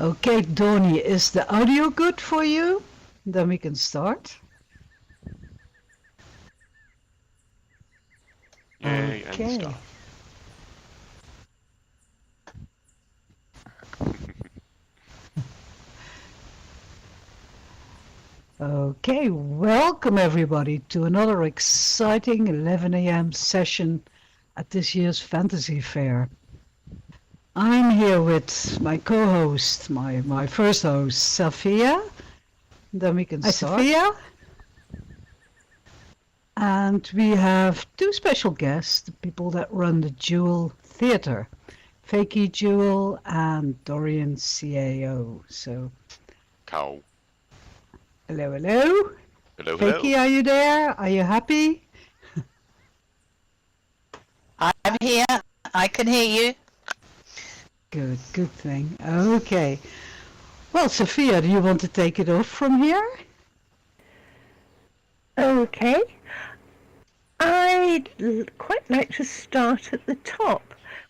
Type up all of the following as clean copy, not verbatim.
Okay, Donnie, is the audio good for you? Then we can start. Yay, and Okay. stuff. Okay, welcome everybody to another exciting 11 a.m. session at this year's Fantasy Fair. I'm here with my co-host, my first host, Saffia. Then we can start. Saffia. And we have two special guests, the people that run the Jewell Theatre, Fakey Jewell and Dorian Cao. So, Cow. hello, hello. Hello, Fakey, hello. are you there? Are you happy? I'm here. I can hear you. Good thing. Okay. Well, Saffia, do you want to take it off from here? Okay. I'd quite like to start at the top,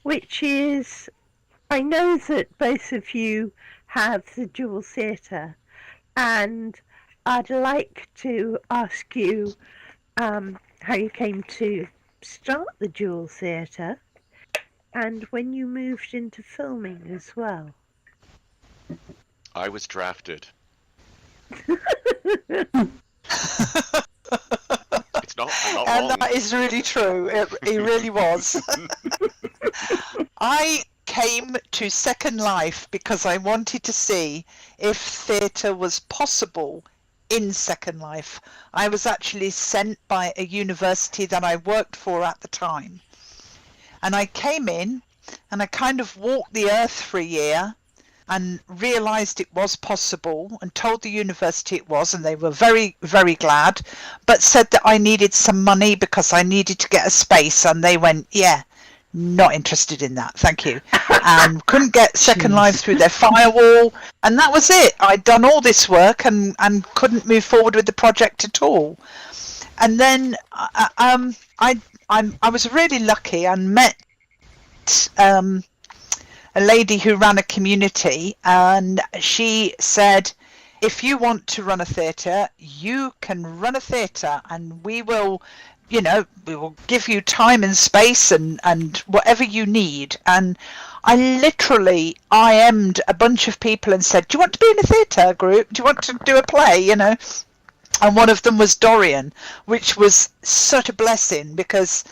which is, I know that both of you have the Jewell Theatre, and I'd like to ask you how you came to start the Jewell Theatre and when you moved into filming as well. I was drafted. It's not, I'm not And wrong. that is really true. It really was. I came to Second Life because I wanted to see if theatre was possible in Second Life. I was actually sent by a university that I worked for at the time. And I came in and I kind of walked the earth for a year and realised it was possible and told the university it was, and they were very, very glad, but said that I needed some money because I needed to get a space, and they went, yeah, not interested in that, thank you. And couldn't get Second Life through their firewall, and that was it. I'd done all this work and couldn't move forward with the project at all. And then I was really lucky and met a lady who ran a community, and she said, if you want to run a theatre, you can run a theatre, and we will give you time and space and whatever you need. And I literally IM'd a bunch of people and said, do you want to be in a theatre group? Do you want to do a play? And one of them was Dorian, which was such a blessing because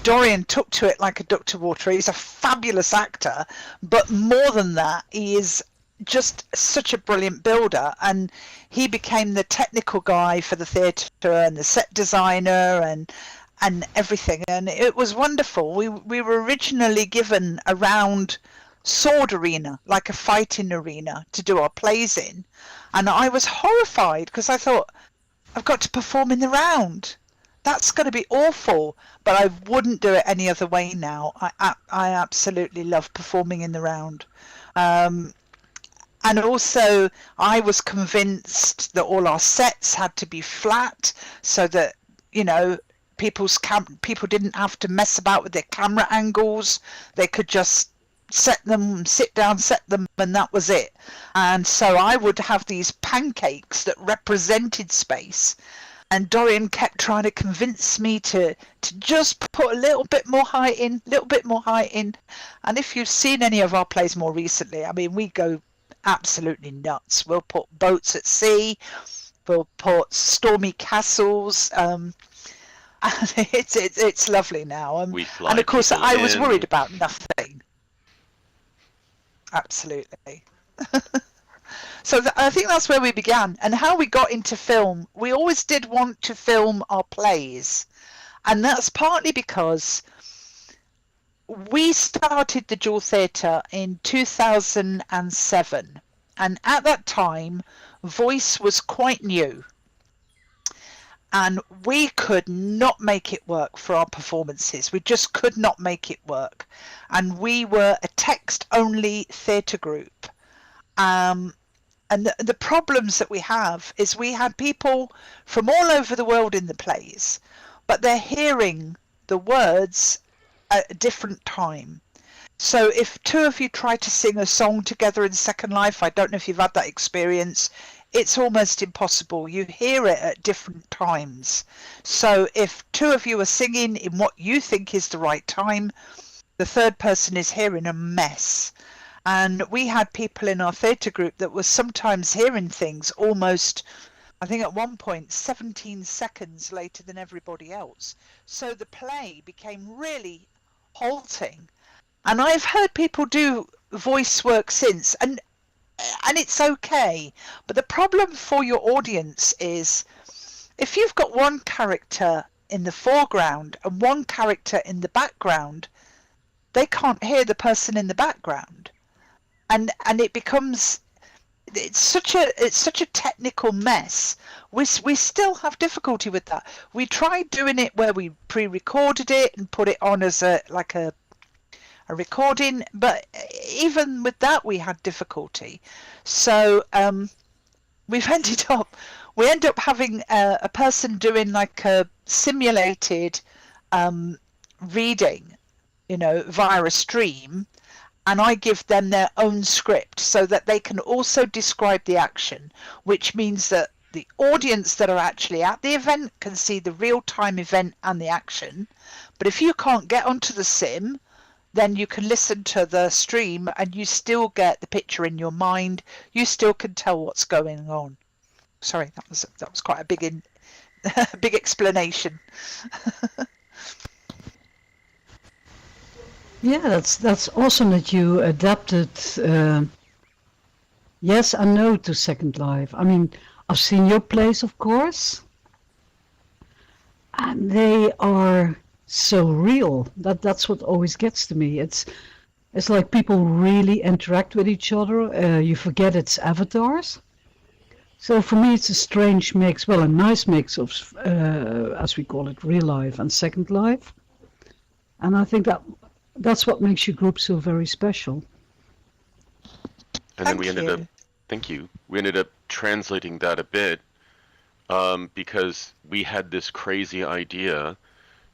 Dorian took to it like a duck to water. He's a fabulous actor, but more than that, he is just such a brilliant builder, and he became the technical guy for the theatre and the set designer and everything, and it was wonderful. We were originally given a round sword arena, like a fighting arena, to do our plays in, and I was horrified because I thought, I've got to perform in the round. That's going to be awful, but I wouldn't do it any other way now. I absolutely love performing in the round. And also, I was convinced that all our sets had to be flat so that, people didn't have to mess about with their camera angles. They could just sit down, set them, and that was it. And so I would have these pancakes that represented space. And Dorian kept trying to convince me to just put a little bit more height in. And if you've seen any of our plays more recently, we go absolutely nuts. We'll put boats at sea. We'll put stormy castles. And it's lovely now. And of course, I was worried about nothing. Absolutely. So I think that's where we began, and how we got into film. We always did want to film our plays, and that's partly because we started the Jewell Theatre in 2007, and at that time voice was quite new, and we could not make it work for our performances. We just could not make it work, and we were a text-only theatre group. And the problems that we have is we had people from all over the world in the plays, but they're hearing the words at a different time. So if two of you try to sing a song together in Second Life, I don't know if you've had that experience, it's almost impossible. You hear it at different times. So if two of you are singing in what you think is the right time, the third person is hearing a mess. And we had people in our theatre group that were sometimes hearing things almost, I think at one point, 17 seconds later than everybody else. So the play became really halting. And I've heard people do voice work since, and it's okay. But the problem for your audience is if you've got one character in the foreground and one character in the background, they can't hear the person in the background. And it becomes, it's such a technical mess. We still have difficulty with that. We tried doing it where we pre-recorded it and put it on as a recording, but even with that we had difficulty. So we end up having a person doing like a simulated reading, via a stream, and I give them their own script so that they can also describe the action, which means that the audience that are actually at the event can see the real-time event and the action. But if you can't get onto the sim, then you can listen to the stream and you still get the picture in your mind. You still can tell what's going on. Sorry, that was quite a big explanation. Yeah, that's awesome that you adapted yes and no to Second Life. I mean, I've seen your plays, of course, and they are so real. That's what always gets to me. It's like people really interact with each other. You forget it's avatars. So for me, it's a strange mix, well, a nice mix of, as we call it, real life and Second Life. And I think that's what makes your group so very special. And then we ended up translating that a bit because we had this crazy idea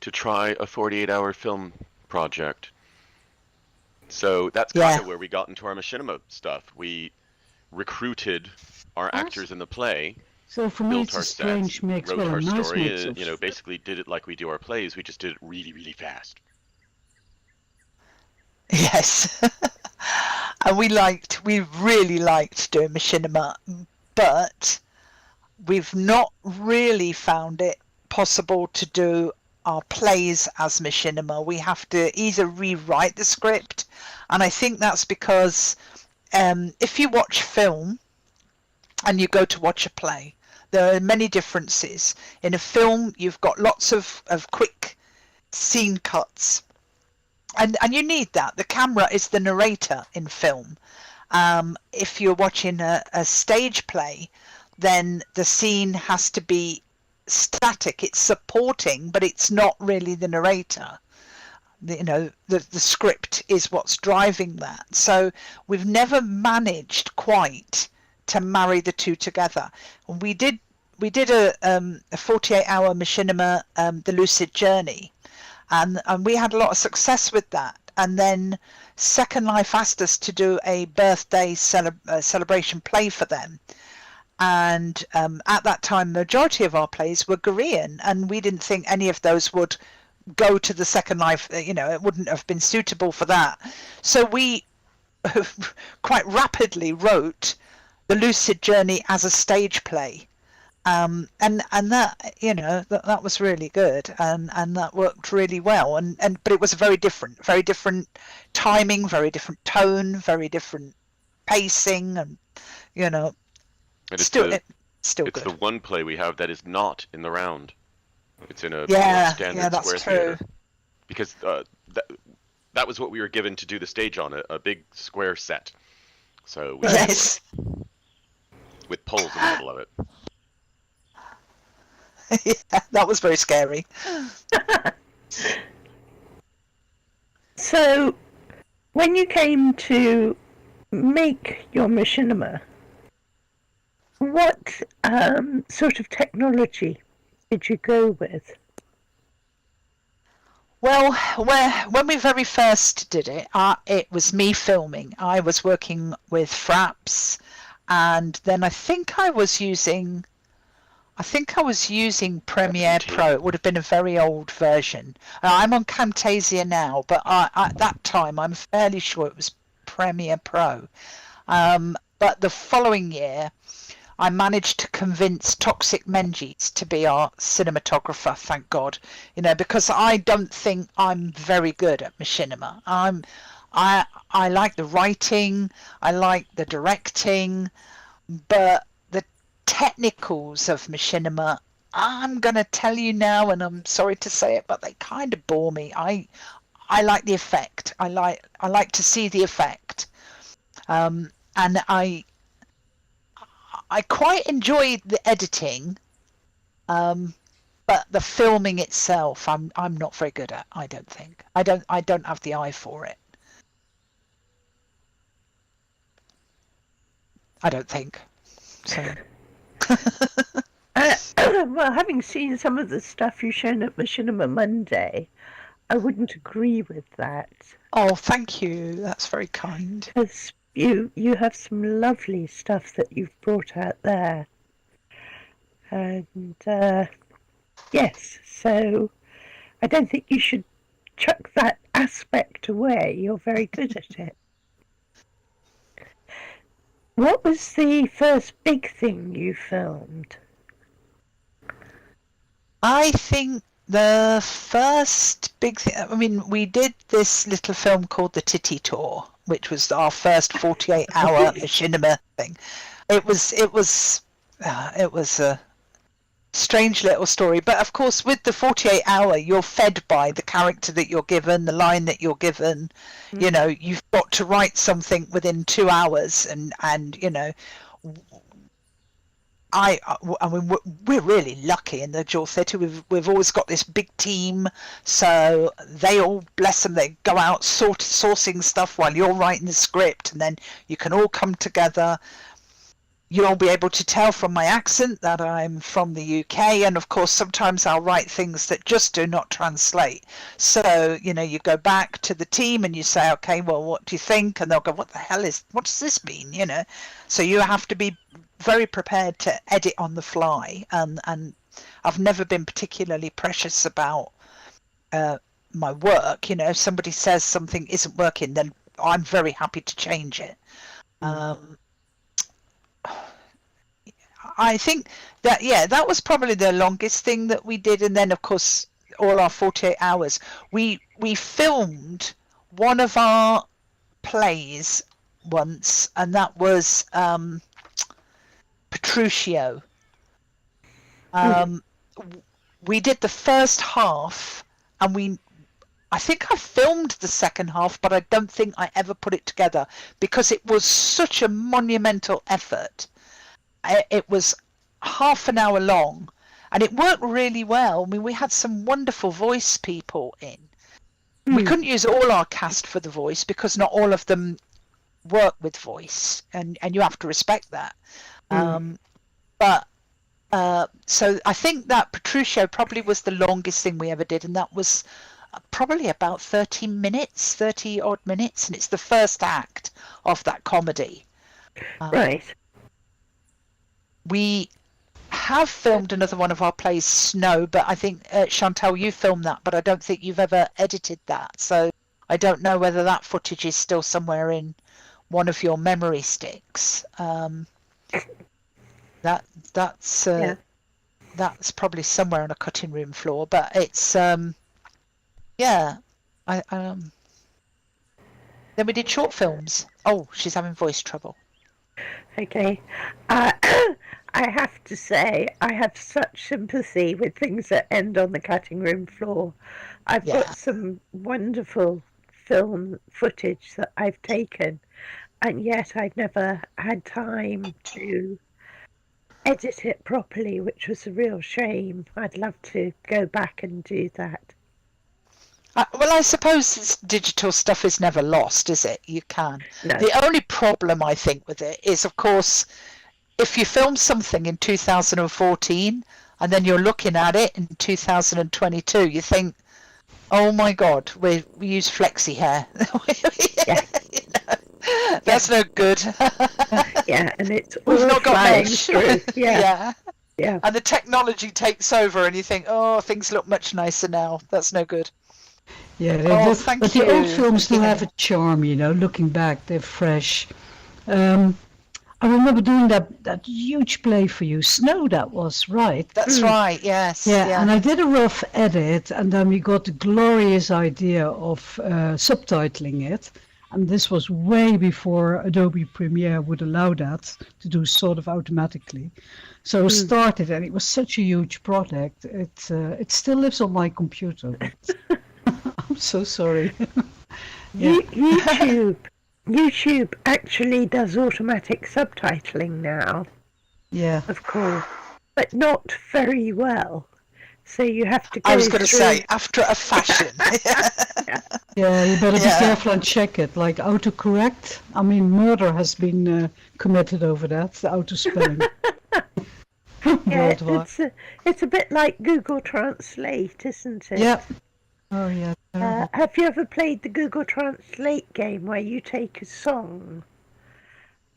to try a 48-hour film project. So that's kind of where we got into our machinima stuff. We recruited our actors in the play, so for me, built it's our a strange sets, mix, wrote well, our a nice story, mix and, of... basically did it like we do our plays. We just did it really, really fast. Yes. And we really liked doing machinima, but we've not really found it possible to do our plays as machinima. We have to either rewrite the script, and I think that's because if you watch film and you go to watch a play, there are many differences. In a film, you've got lots of quick scene cuts. And you need that. The camera is the narrator in film. If you're watching a stage play, then the scene has to be static. It's supporting, but it's not really the narrator. The script is what's driving that. So we've never managed quite to marry the two together. And we did a 48-hour machinima, The Lucid Journey. And we had a lot of success with that. And then Second Life asked us to do a birthday celebration play for them. And at that time, the majority of our plays were Korean, and we didn't think any of those would go to the Second Life. It wouldn't have been suitable for that. So we quite rapidly wrote The Lucid Journey as a stage play. And that that was really good, and that worked really well, but it was very different timing, very different tone, very different pacing, and And still good. It's the one play we have that is not in the round. It's in a standard that's square true. theater. Because that was what we were given to do the stage on, a big square set. So we made it work. With poles in the middle of it. Yeah, that was very scary. So, when you came to make your machinima, what sort of technology did you go with? Well, when we very first did it, it was me filming. I was working with Fraps, and then I think I was using Premiere Camtasia. Pro. It would have been a very old version. I'm on Camtasia now, but at that time, I'm fairly sure it was Premiere Pro. But the following year, I managed to convince Toxic Menzies to be our cinematographer, thank God. Because I don't think I'm very good at machinima. I like the writing, I like the directing, but the technicals of machinima, I'm gonna tell you now, and I'm sorry to say it, but they kind of bore me. I like the effect. I like to see the effect, and I quite enjoyed the editing, but the filming itself, I'm not very good at. I don't think. I don't have the eye for it. I don't think. So. Well, having seen some of the stuff you've shown at Machinima Monday, I wouldn't agree with that. Oh, thank you. That's very kind. Because you have some lovely stuff that you've brought out there. And yes, so I don't think you should chuck that aspect away. You're very good at it. What was the first big thing you filmed? I think the first big thing, I mean, we did this little film called The Titty Tour, which was our first 48-hour machinima thing. It was a strange little story, but of course with the 48-hour, you're fed by the character that you're given, the line that you're given. You've got to write something within 2 hours, and I mean, we're really lucky in the Jewell Theatre. We've always got this big team, so they all, bless them, they go out sourcing stuff while you're writing the script, and then you can all come together. You'll be able to tell from my accent that I'm from the UK, and of course sometimes I'll write things that just do not translate. So you go back to the team and you say, okay, well, what do you think? And they'll go, what does this mean? So you have to be very prepared to edit on the fly, and I've never been particularly precious about my work. If somebody says something isn't working, then I'm very happy to change it. I think that was probably the longest thing that we did, and then of course all our 48 hours. We filmed one of our plays once, and that was Petruchio. We did the first half, and I think I filmed the second half, but I don't think I ever put it together because it was such a monumental effort. It was half an hour long, and it worked really well. I mean, we had some wonderful voice people in. We couldn't use all our cast for the voice because not all of them work with voice, and you have to respect that. But so I think that Petruchio probably was the longest thing we ever did, and that was probably about 30 odd minutes, and it's the first act of that comedy. Right. We have filmed another one of our plays, Snow, but I think, Chantal, you filmed that, but I don't think you've ever edited that. So I don't know whether that footage is still somewhere in one of your memory sticks. That's probably somewhere on a cutting room floor, but it's, then we did short films. Oh, she's having voice trouble. Okay. I have to say, I have such sympathy with things that end on the cutting room floor. I've got some wonderful film footage that I've taken, and yet I've never had time to edit it properly, which was a real shame. I'd love to go back and do that. Well, I suppose this digital stuff is never lost, is it? You can. No. The only problem I think with it is, of course, if you film something in 2014 and then you're looking at it in 2022, you think, Oh my God, we use flexi hair. Yeah. You know, that's no good. Yeah, and it's We've all not got flying mesh. through. Yeah, Yeah. yeah. And the technology takes over, and you think, oh, things look much nicer now. That's no good. Yeah, they Oh, do. thank But the old you. films do Thank you, have a charm, you know, looking back, they're fresh. I remember doing that huge play for you, Snow, that was, right? That's right. Yes. Yeah, and I did a rough edit, and then we got the glorious idea of subtitling it. And this was way before Adobe Premiere would allow that to do sort of automatically. So I started, and it was such a huge project. It still lives on my computer. But I'm so sorry. Yeah. YouTube actually does automatic subtitling now, Yeah. of course, but not very well. So you have to go I was going to through... say, after a fashion. Yeah, you better be Yeah. careful and check it. Like autocorrect. I mean, murder has been committed over that, the auto-spelling. Yeah, Worldwide. it's a bit like Google Translate, isn't it? Yeah. Oh, yeah. terrible. Have you ever played the Google Translate game where you take a song,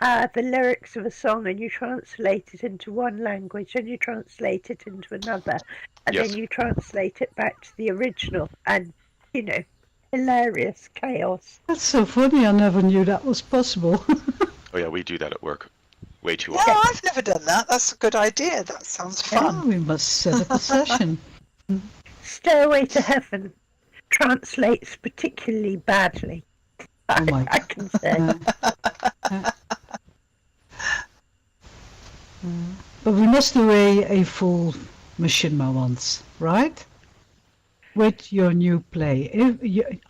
the lyrics of a song, and you translate it into one language, and you translate it into another, and Yes. then you translate it back to the original, and, you know, hilarious chaos. That's so funny. I never knew that was possible. Oh yeah, we do that at work. Way too No, often. I've never done that. That's a good idea. That sounds Oh, fun. we must set up a session. Stairway to Heaven translates particularly badly. Oh my I can say. But we must do a full machinima once, right? With your new play.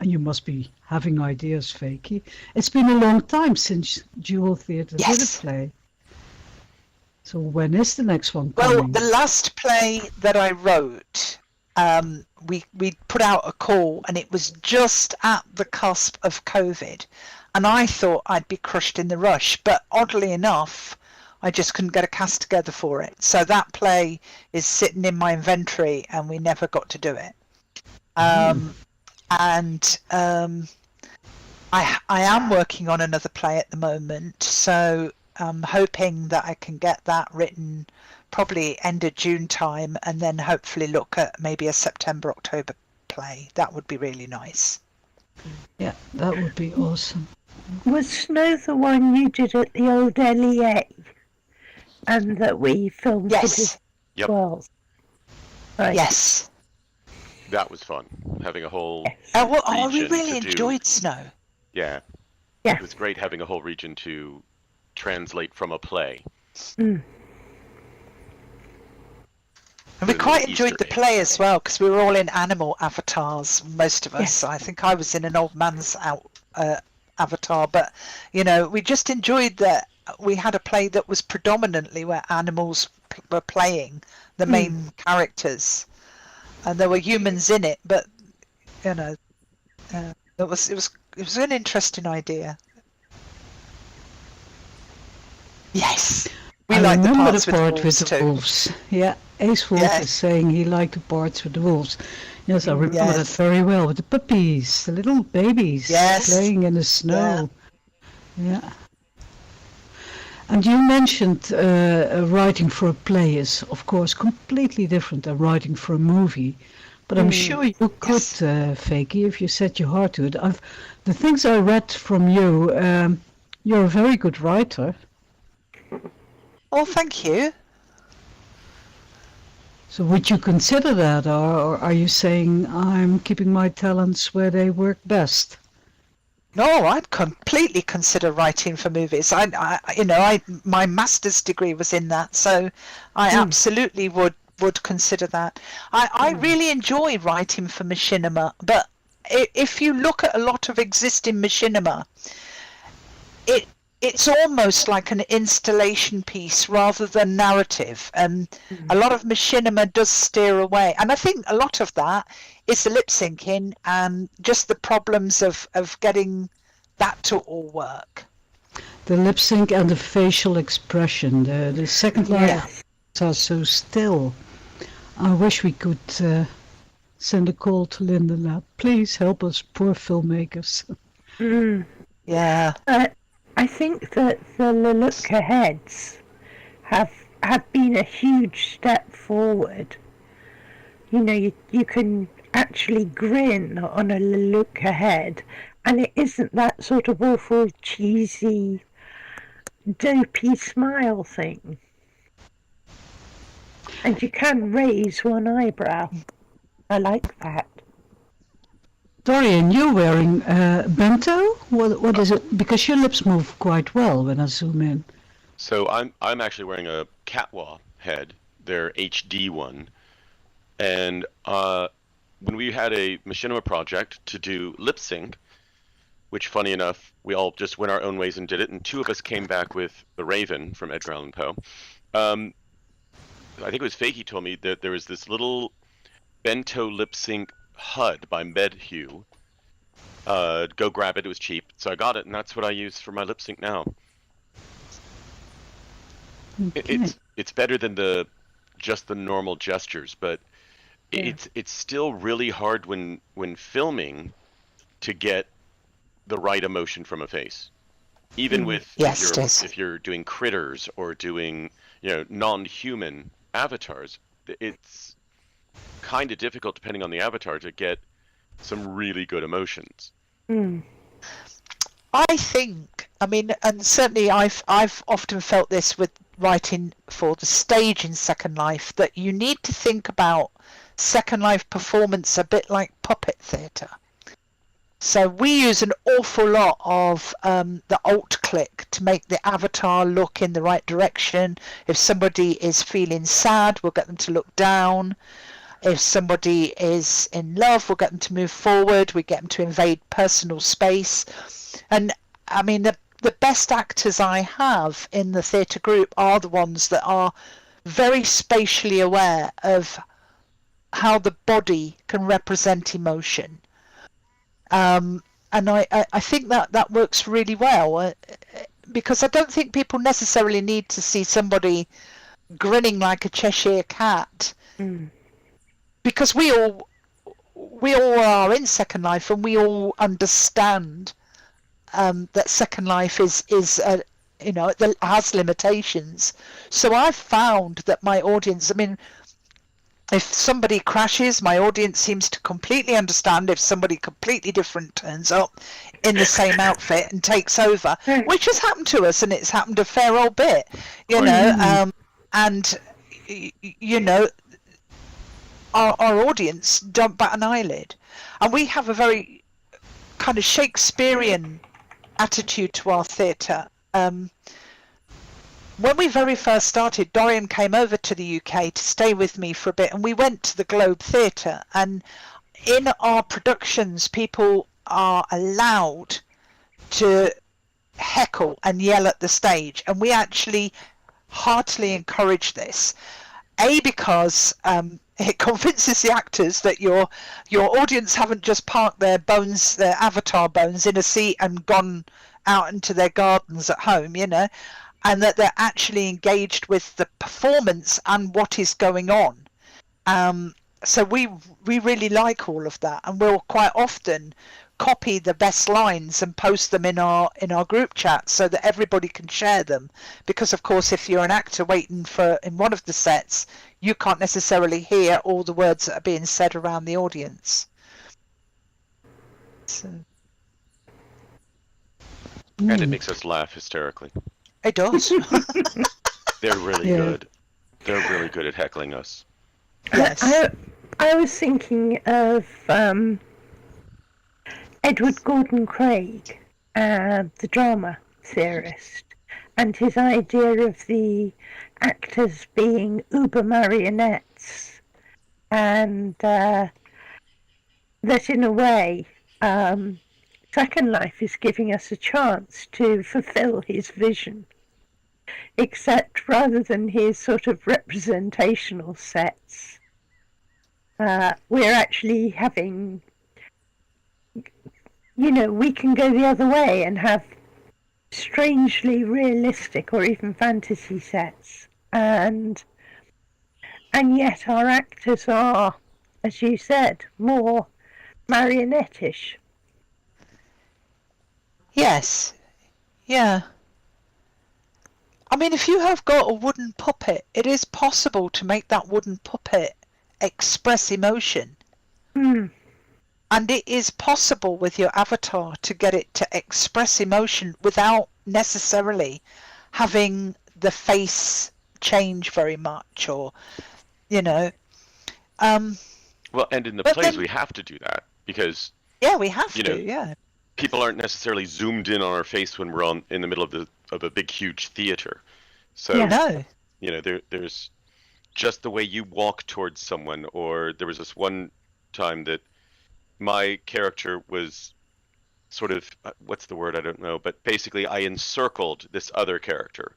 You must be having ideas, Fakey. It's been a long time since Jewel Theatre did a Yes. play. So when is the next one Well, coming? the last play that I wrote, we put out a call, and it was just at the cusp of COVID, and I thought I'd be crushed in the rush, but oddly enough, I just couldn't get a cast together for it. So that play is sitting in my inventory, and we never got to do it. I am working on another play at the moment, so I'm hoping that I can get that written probably end of June time, and then hopefully look at maybe a September, October play. That would be really nice. Yeah, that would be awesome. Was Snow the one you did at the old LEA? And that we filmed Yes. it as Yep. well? Right. Yes. That was fun. Having a whole We region really to do. enjoyed Snow. Yeah. Yeah. It was great having a whole region to translate from a play. And we With quite little enjoyed Easter the play as well, because we were all in animal avatars, most of us. Yes. I think I was in an old man's avatar, but, you know, we just enjoyed that we had a play that was predominantly where animals were playing the main characters, and there were humans in it, but, you know, it was an interesting idea. Yes. We I like the remember parts the part with with wolves the too. wolves. Yeah, Ace Wolf Yes. is saying he liked the parts with the wolves. Yes, I remember that Yes. very well. With the puppies, the little babies Yes. playing in the snow. Yeah. And you mentioned writing for a play is, of course, completely different than writing for a movie. But I'm sure you could, Fakey, if you set your heart to it. The things I read from you, you're a very good writer. Oh, thank you. So would you consider that, or are you saying I'm keeping my talents where they work best? No, I'd completely consider writing for movies. My master's degree was in that, so I absolutely would consider that. I really enjoy writing for machinima, but if you look at a lot of existing machinima, it's almost like an installation piece rather than narrative, and a lot of machinima does steer away, and I think a lot of that is the lip syncing and just the problems of getting that to all work. The lip sync and the facial expression, the second line Yes. are so still. I wish we could send a call to Linda Lab. Please help us, poor filmmakers. Yeah. I think that the look aheads have been a huge step forward. You can actually grin on a look ahead, and it isn't that sort of awful cheesy dopey smile thing. And you can raise one eyebrow. I like that. Dorian, you're wearing bento? What is it? Because your lips move quite well when I zoom in. So I'm actually wearing a Catwa head, their HD one, and when we had a machinima project to do lip sync, which funny enough we all just went our own ways and did it, and two of us came back with the Raven from Edgar Allan Poe. I think it was Fakey told me that there was this little bento lip sync HUD by MedHue. Go grab it, it was cheap. So I got it, and that's what I use for my lip sync now. Okay. It's better than just the normal gestures, but it's still really hard when filming to get the right emotion from a face. Even with if you're doing critters or doing non-human avatars, it's kind of difficult depending on the avatar to get some really good emotions. I think, and certainly I've often felt this with writing for the stage in Second Life, that you need to think about Second Life performance a bit like puppet theatre. So we use an awful lot of the alt click to make the avatar look in the right direction. If somebody is feeling sad, we'll get them to look down. If somebody is in love, we'll get them to move forward. We get them to invade personal space. And the best actors I have in the theatre group are the ones that are very spatially aware of how the body can represent emotion. And I think that works really well, because I don't think people necessarily need to see somebody grinning like a Cheshire cat. Because we all are in Second Life, and we all understand that Second Life is it has limitations. So I've found that my audience, if somebody crashes, my audience seems to completely understand. If somebody completely different turns up in the same outfit and takes over, which has happened to us, and it's happened a fair old bit, and our audience don't bat an eyelid. And we have a very kind of Shakespearean attitude to our theatre. When we very first started, Dorian came over to the UK to stay with me for a bit, and we went to the Globe Theatre. And in our productions, people are allowed to heckle and yell at the stage, and we actually heartily encourage this. Because it convinces the actors that your audience haven't just parked their avatar bones in a seat and gone out into their gardens at home, and that they're actually engaged with the performance and what is going on. So we really like all of that, and we'll quite often copy the best lines and post them in our group chat so that everybody can share them. Because of course, if you're an actor waiting in one of the sets, you can't necessarily hear all the words that are being said around the audience. So. And it makes us laugh hysterically. It does. They're really good. They're really good at heckling us. Yes. I was thinking of Edward Gordon Craig, the drama theorist, and his idea of the actors being uber marionettes, and that in a way Second Life is giving us a chance to fulfill his vision, except rather than his sort of representational sets, we're actually having, we can go the other way and have strangely realistic or even fantasy sets, and yet our actors are as you said, more marionette-ish. Yes. Yeah. I mean, if you have got a wooden puppet, it is possible to make that wooden puppet express emotion. Hmm. And it is possible with your avatar to get it to express emotion without necessarily having the face change very much, or, you know. Well, and in the But plays then, we have to do that because, yeah, we have you to, know, yeah. people aren't necessarily zoomed in on our face when we're in the middle of a big huge theater. So, Yeah. No. you know, there's just the way you walk towards someone, or there was this one time that my character was sort of what's the word, I don't know, but basically I encircled this other character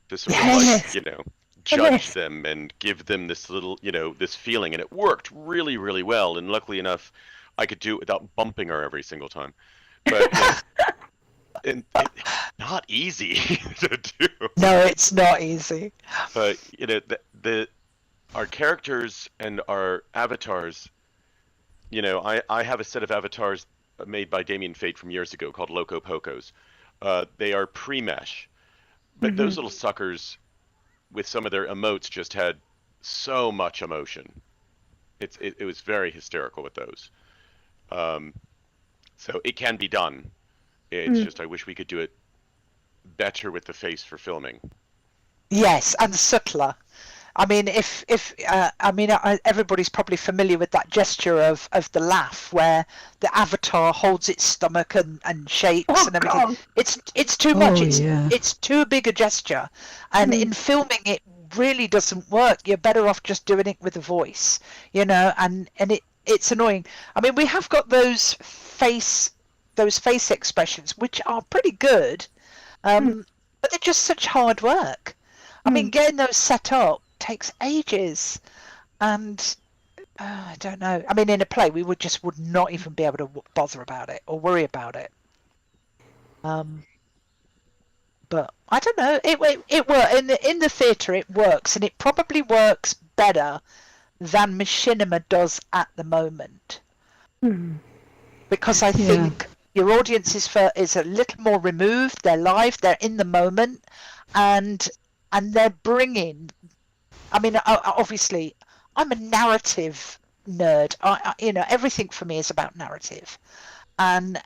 to sort of like, Yes. you know, Yes. judge them and give them this little, you know, this feeling, and it worked really, really well. And luckily enough, I could do it without bumping her every single time. But not easy to do. No, it's not easy. But you know, our characters and our avatars. You know, I have a set of avatars made by Damien Fate from years ago called Loco Pocos. They are pre-mesh, but those little suckers, with some of their emotes, just had so much emotion. It was very hysterical with those. So it can be done. It's just I wish we could do it better with the face for filming. Yes, and subtler. I mean, everybody's probably familiar with that gesture of the laugh, where the avatar holds its stomach and shakes and everything. God. It's too much. yeah. It's too big a gesture, and in filming it really doesn't work. You're better off just doing it with a voice, you know. And it's annoying. I mean, we have got those face expressions, which are pretty good, but they're just such hard work. I mean, getting those set up takes ages, and I don't know. I mean, in a play, we would not even be able to bother about it or worry about it. But I don't know. It works in the theatre. It works, and it probably works better than machinima does at the moment, because I think your audience is a little more removed. They're live. They're in the moment, and they're bringing. I mean, obviously, I'm a narrative nerd. You know, everything for me is about narrative, and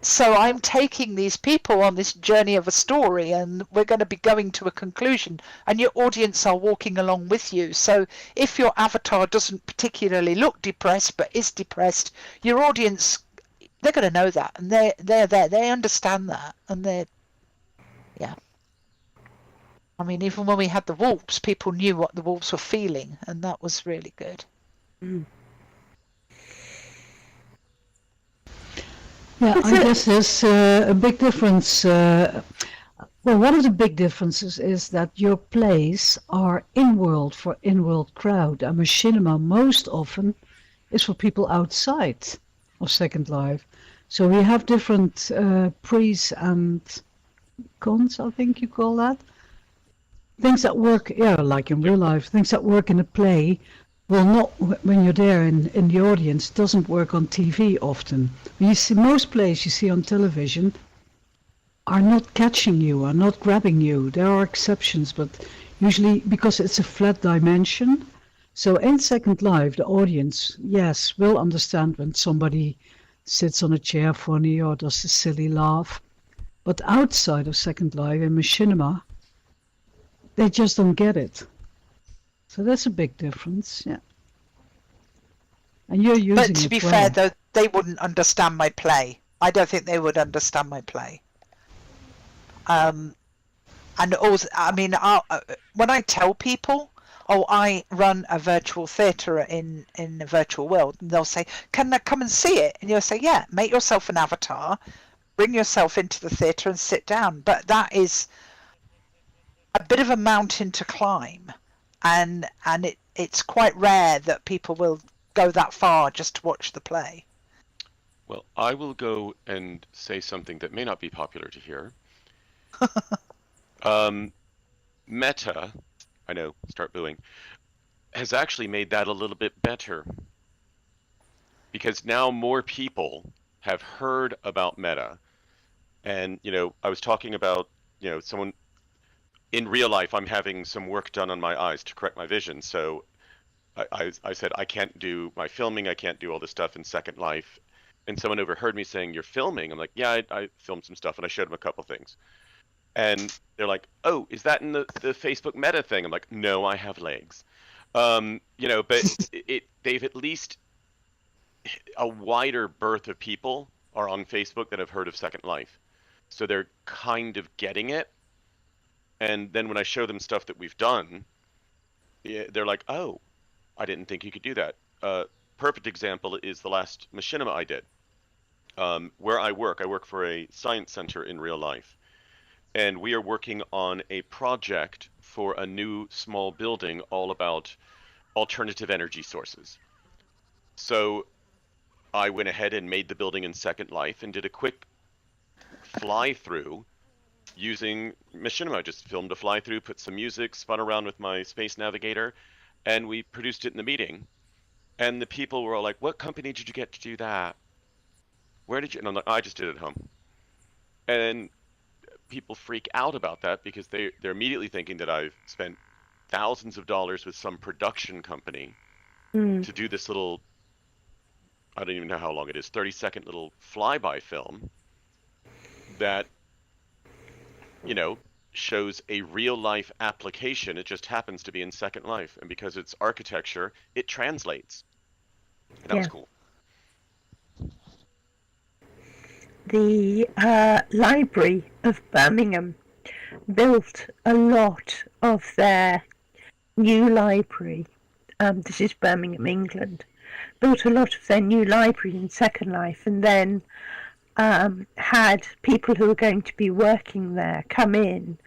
so I'm taking these people on this journey of a story, and we're going to be going to a conclusion, and your audience are walking along with you. So if your avatar doesn't particularly look depressed but is depressed, your audience, they're going to know that, and they're there. They understand that, and yeah. I mean, even when we had the wolves, people knew what the wolves were feeling, and that was really good. Yeah, I guess there's a big difference. Well, one of the big differences is that your plays are in-world for in-world crowd, and machinima most often is for people outside of Second Life. So we have different pres and cons, I think you call that. Things that work, like in real life, things that work in a play will not, when you're there in the audience, doesn't work on TV often. When you see most plays you see on television are not catching you, are not grabbing you. There are exceptions, but usually because it's a flat dimension. So in Second Life, the audience, yes, will understand when somebody sits on a chair funny or does a silly laugh. But outside of Second Life, in machinima, they just don't get it. So that's a big difference, yeah. And you're using it. But to be well. fair, though, they wouldn't understand my play. I don't think they would understand my play. And also, I mean, when I tell people, oh, I run a virtual theatre in a virtual world, and they'll say, can I come and see it? And you'll say, yeah, make yourself an avatar, bring yourself into the theatre and sit down. But that is a bit of a mountain to climb, and it's quite rare that people will go that far just to watch the play. Well, I will go and say something that may not be popular to hear. Meta, I know, start booing, has actually made that a little bit better, because now more people have heard about Meta. And, I was talking about, someone in real life, I'm having some work done on my eyes to correct my vision. So I said, I can't do my filming. I can't do all this stuff in Second Life. And someone overheard me saying, "You're filming?" I'm like, "Yeah, I filmed some stuff," and I showed them a couple things. And they're like, "Oh, is that in the Facebook Meta thing?" I'm like, "No, I have legs." But they've at least a wider berth of people are on Facebook that have heard of Second Life. So they're kind of getting it. And then when I show them stuff that we've done, they're like, "Oh, I didn't think you could do that." Perfect example is the last machinima I did. Where I work for a science center in real life. And we are working on a project for a new small building all about alternative energy sources. So I went ahead and made the building in Second Life and did a quick fly through using machinima. Just filmed a fly through, put some music, spun around with my space navigator, and we produced it in the meeting. And the people were all like, "What company did you get to do that? Where did you?" And I'm like, "I just did it at home." And people freak out about that because they're immediately thinking that I've spent thousands of dollars with some production company to do this little, I don't even know how long it is, 30-second little flyby film that, shows a real life application. It just happens to be in Second Life. And because it's architecture, it translates. And that was cool. The Library of Birmingham built a lot of their new library. This is Birmingham, England. Built a lot of their new library in Second Life, and then had people who were going to be working there come in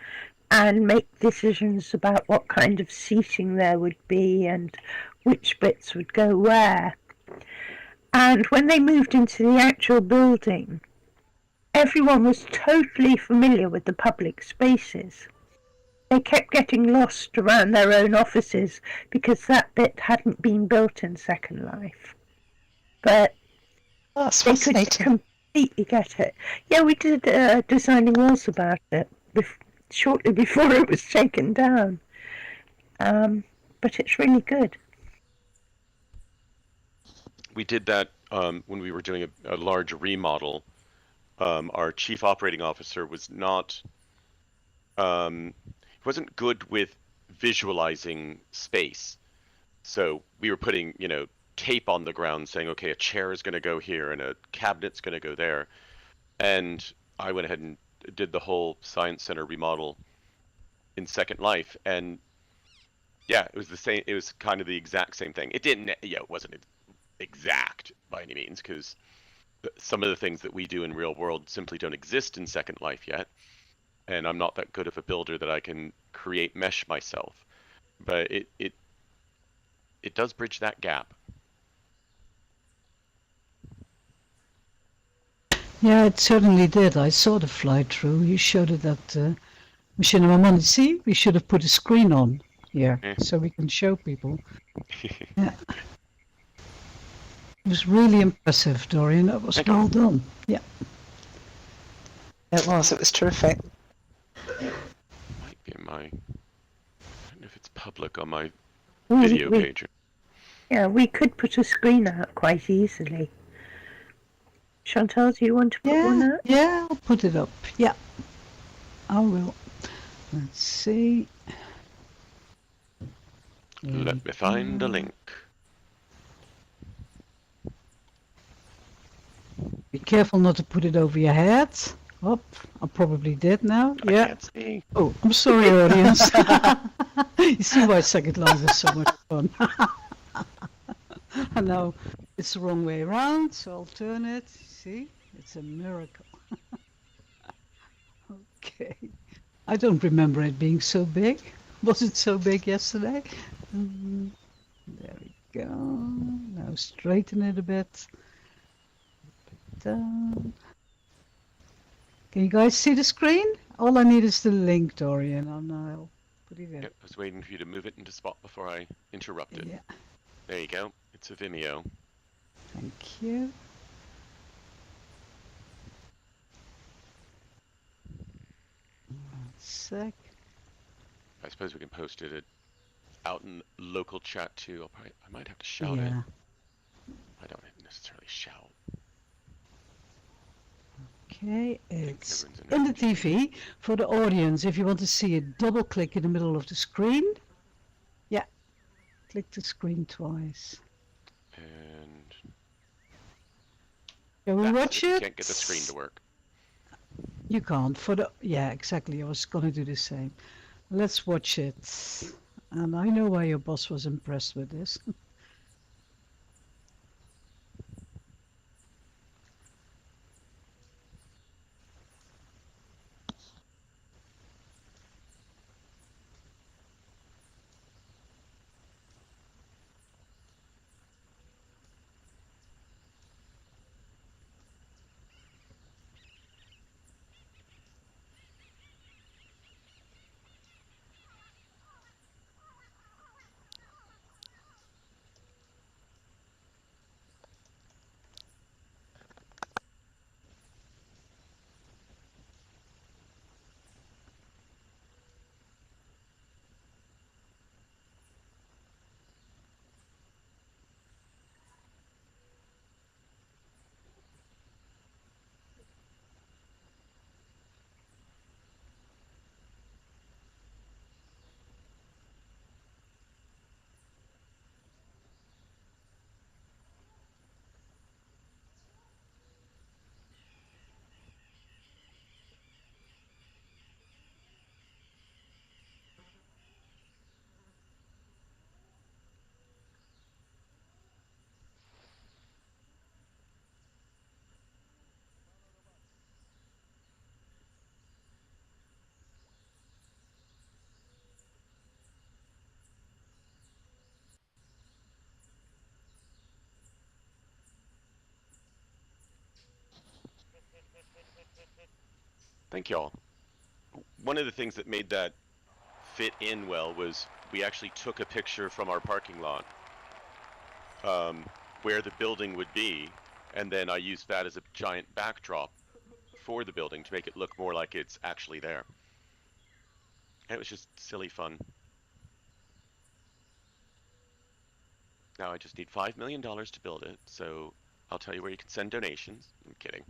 and make decisions about what kind of seating there would be and which bits would go where. And when they moved into the actual building, everyone was totally familiar with the public spaces. They kept getting lost around their own offices because that bit hadn't been built in Second Life. But that's they fascinating. could completely get it. Yeah, we did Designing Walls about it shortly before it was taken down. But it's really good. We did that when we were doing a large remodel. Our chief operating officer was not, wasn't good with visualizing space. So we were putting, tape on the ground saying, okay, a chair is going to go here and a cabinet's going to go there. And I went ahead and did the whole science center remodel in Second Life. And yeah, it was the same. It was kind of the exact same thing. It didn't, it wasn't exact by any means, because some of the things that we do in real world simply don't exist in Second Life yet. And I'm not that good of a builder that I can create mesh myself. But it does bridge that gap. Yeah, it certainly did. I saw the fly through. You showed it at Machinima Monday. See, we should have put a screen on here so we can show people. Yeah. It was really impressive, Dorian. That was well done. Yeah. It was terrific. Might be in my, I don't know if it's public on my video page. Yeah, we could put a screen out quite easily. Chantal, do you want to put one out? Yeah, I'll put it up. Yeah, I will. Let's see. Let me find a link. Be careful not to put it over your head. Oh, I probably did now. I can't see. Oh, I'm sorry, audience. You see why Second Life is so much fun. And now it's the wrong way around, so I'll turn it. See, it's a miracle. Okay. I don't remember it being so big. Was it so big yesterday? There we go. Now straighten it a bit. Down. Can you guys see the screen? All I need is the link, Dorian, and I'll Put it in. Yep, I was waiting for you to move it into spot before I interrupted. Yeah. There you go. It's a Vimeo. Thank you. One sec. I suppose we can post it out in local chat too. I might have to shout it. Yeah. I don't necessarily shout. Okay, it's everyone's in the TV. For the audience, if you want to see it, double click in the middle of the screen. Yeah, click the screen twice. And Can we watch you it? can't get the screen to work. You can't. Yeah, exactly. I was gonna do the same. Let's watch it. And I know why your boss was impressed with this. Thank y'all. One of the things that made that fit in well was we actually took a picture from our parking lot where the building would be, and then I used that as a giant backdrop for the building to make it look more like it's actually there. And it was just silly fun. Now I just need $5 million to build it, so I'll tell you where you can send donations. I'm kidding.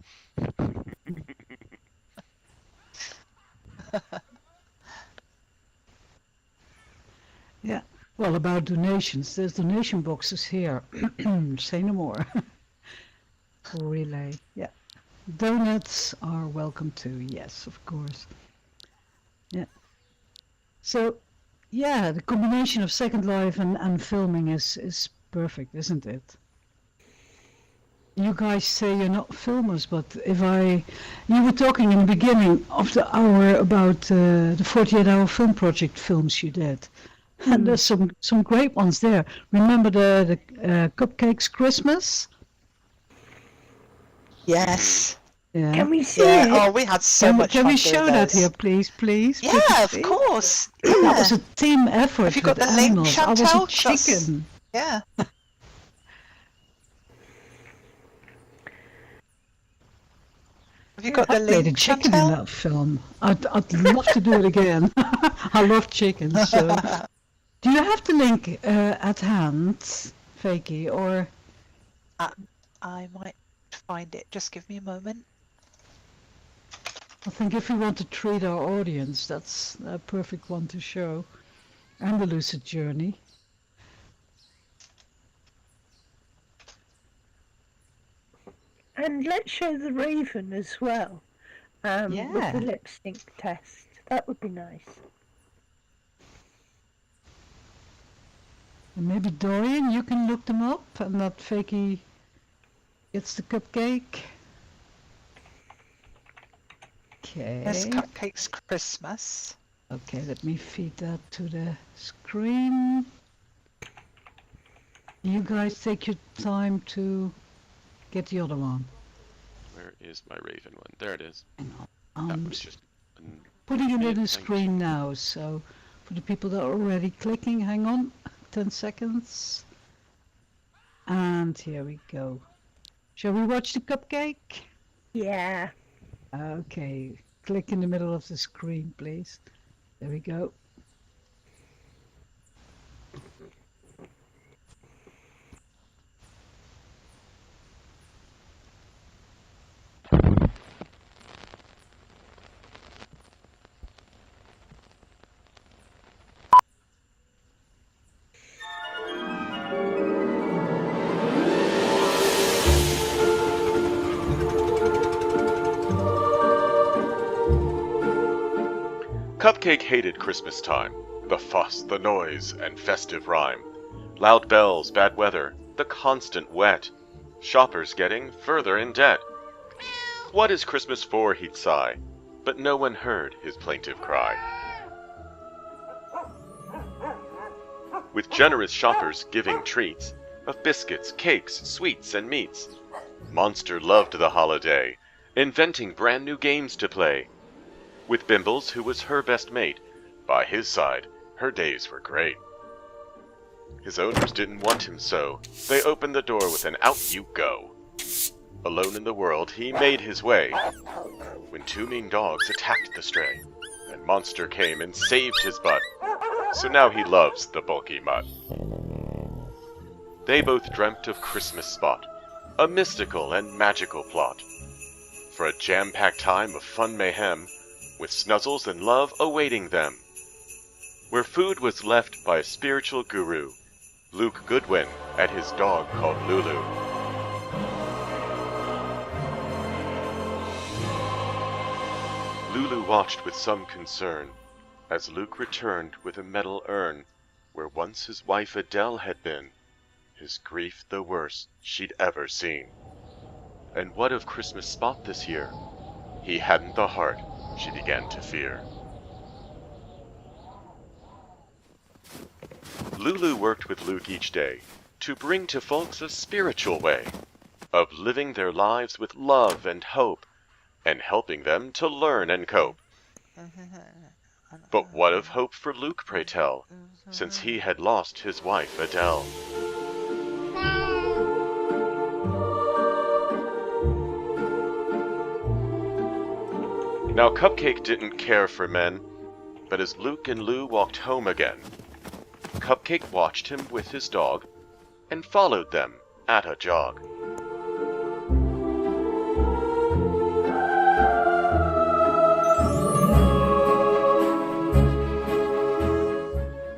Yeah. Well, about donations, there's donation boxes here. Say no more. For relay. Yeah. Donuts are welcome too. Yes, of course. Yeah. So, yeah, the combination of Second Life and filming is perfect, isn't it? You guys say you're not filmers, but you were talking in the beginning of the hour about the 48-hour film project films you did. And there's some great ones there. Remember the Cupcakes Christmas? Yes. Yeah. Can we see Yeah. it? Oh, we had so much Can fun we doing show that those. here, please? Yeah, Could you of see? course. That Yeah. was a team effort Have you got with the link, animals. I was a Chantal? 'Cause- chicken. Yeah. Have you got the I played a link, chicken in Chantal? that film. I'd love to do it again. I love chickens. So. Do you have the link at hand, Fakey, or? I might find it. Just give me a moment. I think if we want to treat our audience, that's a perfect one to show. And the Lucid Journey. And let's show the Raven as well. With Yeah. the lip sync test. That would be nice. And maybe Dorian, you can look them up, and that Fakey gets the cupcake. Okay. There's Cupcakes Christmas. Okay, let me feed that to the screen. You guys take your time to get the other one. Where is my Raven one? There it is. Hang on. That I'm was just putting it in the thank screen now, so For the people that are already clicking, hang on, 10 seconds. And here we go. Shall we watch the cupcake? Yeah. Okay, click in the middle of the screen, please. There we go. Cupcake hated Christmas time, the fuss, the noise, and festive rhyme. Loud bells, bad weather, the constant wet, shoppers getting further in debt. What is Christmas for, he'd sigh, but no one heard his plaintive cry. With generous shoppers giving treats of biscuits, cakes, sweets, and meats, Monster loved the holiday, inventing brand new games to play. With Bimbles, who was her best mate, by his side, her days were great. His owners didn't want him so, they opened the door with an out you go. Alone in the world, he made his way, when two mean dogs attacked the stray, and Monster came and saved his butt, so now he loves the bulky mutt. They both dreamt of Christmas Spot, a mystical and magical plot, for a jam-packed time of fun mayhem, with snuzzles and love awaiting them, where food was left by a spiritual guru, Luke Goodwin, and his dog called Lulu. Lulu watched with some concern, as Luke returned with a metal urn, where once his wife Adele had been, his grief the worst she'd ever seen. And what of Christmas Spot this year? He hadn't the heart, she began to fear. Lulu worked with Luke each day to bring to folks a spiritual way of living their lives with love and hope, and helping them to learn and cope. But what of hope for Luke, pray tell, since he had lost his wife Adele? Now Cupcake didn't care for men, but as Luke and Lou walked home again, Cupcake watched him with his dog, and followed them at a jog.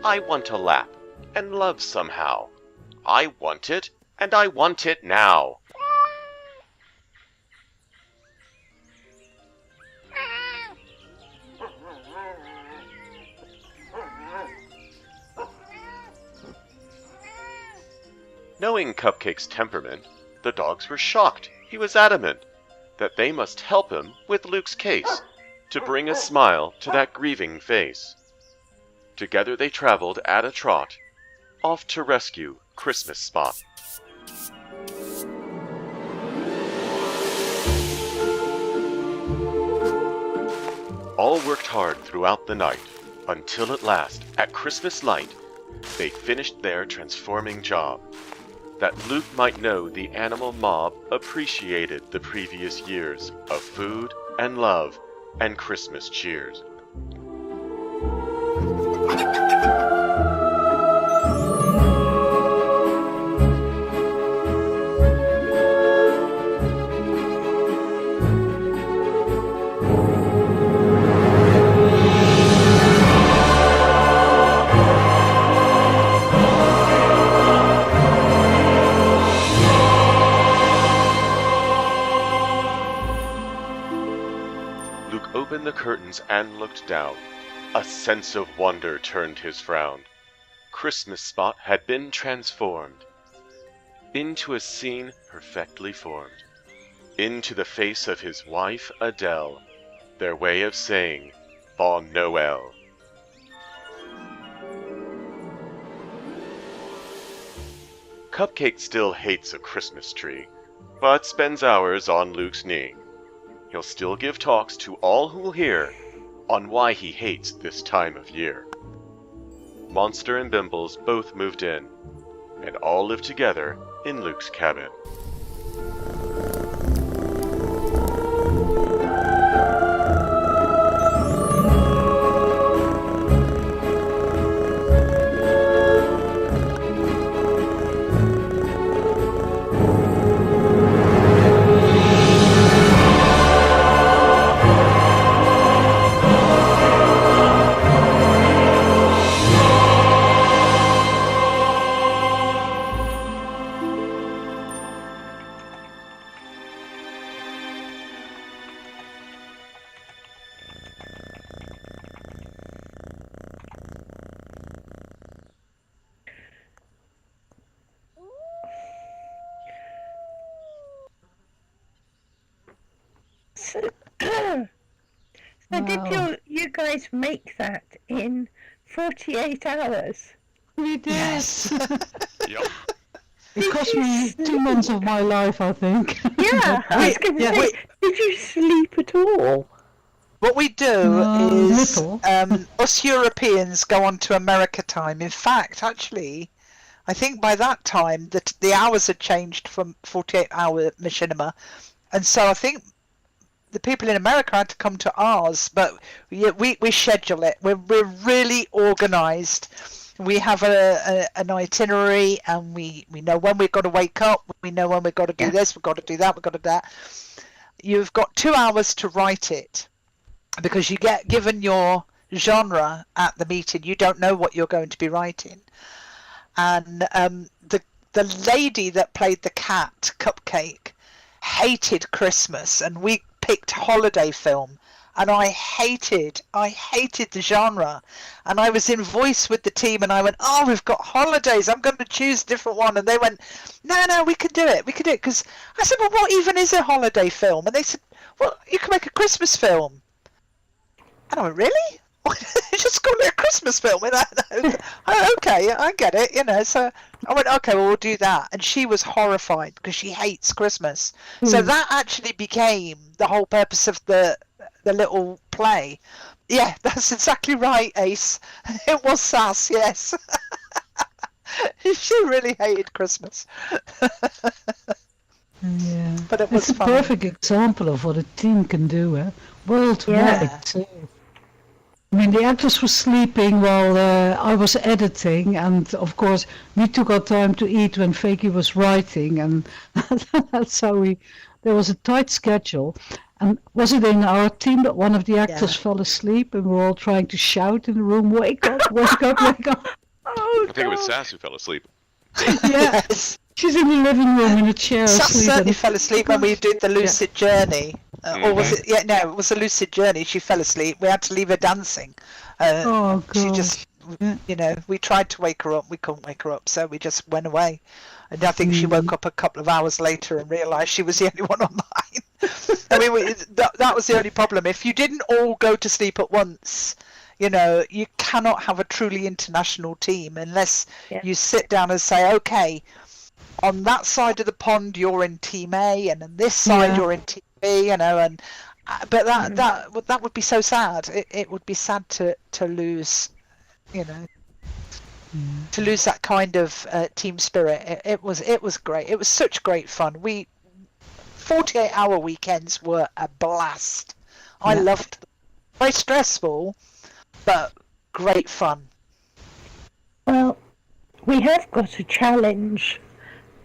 I want a lap, and love somehow. I want it, and I want it now. Knowing Cupcake's temperament, the dogs were shocked. He was adamant that they must help him with Luke's case, to bring a smile to that grieving face. Together they traveled at a trot, off to rescue Christmas Spot. All worked hard throughout the night, until at last, at Christmas light, they finished their transforming job, that Luke might know the animal mob appreciated the previous years of food and love and Christmas cheers. Opened the curtains and looked down. A sense of wonder turned his frown. Christmas Spot had been transformed into a scene perfectly formed, into the face of his wife Adele, their way of saying Bon Noel. Cupcake still hates a Christmas tree, but spends hours on Luke's knee. He'll still give talks to all who'll hear on why he hates this time of year. Monster and Bimbles both moved in, and all lived together in Luke's cabin. So did you guys make that in 48 hours? We did. Yes. Yep. It cost me 2 months of my life, I think. Yeah, I was going to say, did you sleep at all? What we do is little. us Europeans go on to America time. In fact, actually, I think by that time the hours had changed from 48-hour machinima, and so I think the people in America had to come to ours. But we schedule it. We're really organised. We have an itinerary, and we know when we've got to wake up. We know when we've got to do this. We've got to do that. We've got to do that. You've got 2 hours to write it, because you get given your genre at the meeting. You don't know what you're going to be writing. And the lady that played the cat, Cupcake, hated Christmas, and we picked holiday film. And I hated the genre. And I was in voice with the team, and I went, oh, we've got holidays. I'm going to choose a different one. And they went, no, we can do it. We can do it. Because I said, well, what even is a holiday film? And they said, well, you can make a Christmas film. And I went, really? Just call it a Christmas film. And okay, I get it, So I went, okay, well, we'll do that. And she was horrified because she hates Christmas. So that actually became the whole purpose of the little play. Yeah, that's exactly right, Ace. It was Sass, yes. She really hated Christmas. Yeah. But it was It's a fun. perfect example of what a team can do, worldwide. Yeah. Too. I mean, the actors were sleeping while I was editing, and of course, we took our time to eat when Fakey was writing, and that's how there was a tight schedule. And was it in our team that one of the actors fell asleep, and we were all trying to shout in the room, wake up, wake up, wake up. Oh, I think it was Sass who fell asleep. Yeah, Yes. she's in the living room in a chair Sass asleep. certainly fell asleep when we did the lucid journey. Or was it? Yeah, no, it was a lucid journey. She fell asleep. We had to leave her dancing. Oh, God. She just, we tried to wake her up. We couldn't wake her up, so we just went away. And I think she woke up a couple of hours later and realised she was the only one online. I mean, that was the only problem. If you didn't all go to sleep at once, you cannot have a truly international team unless you sit down and say, okay, on that side of the pond you're in Team A, and on this side you're in Team B, but that would be so sad. It would be sad to lose, to lose that kind of team spirit. It was great. It was such great fun. 48-hour weekends were a blast. I loved them. Very stressful, but great fun. Well, we have got a challenge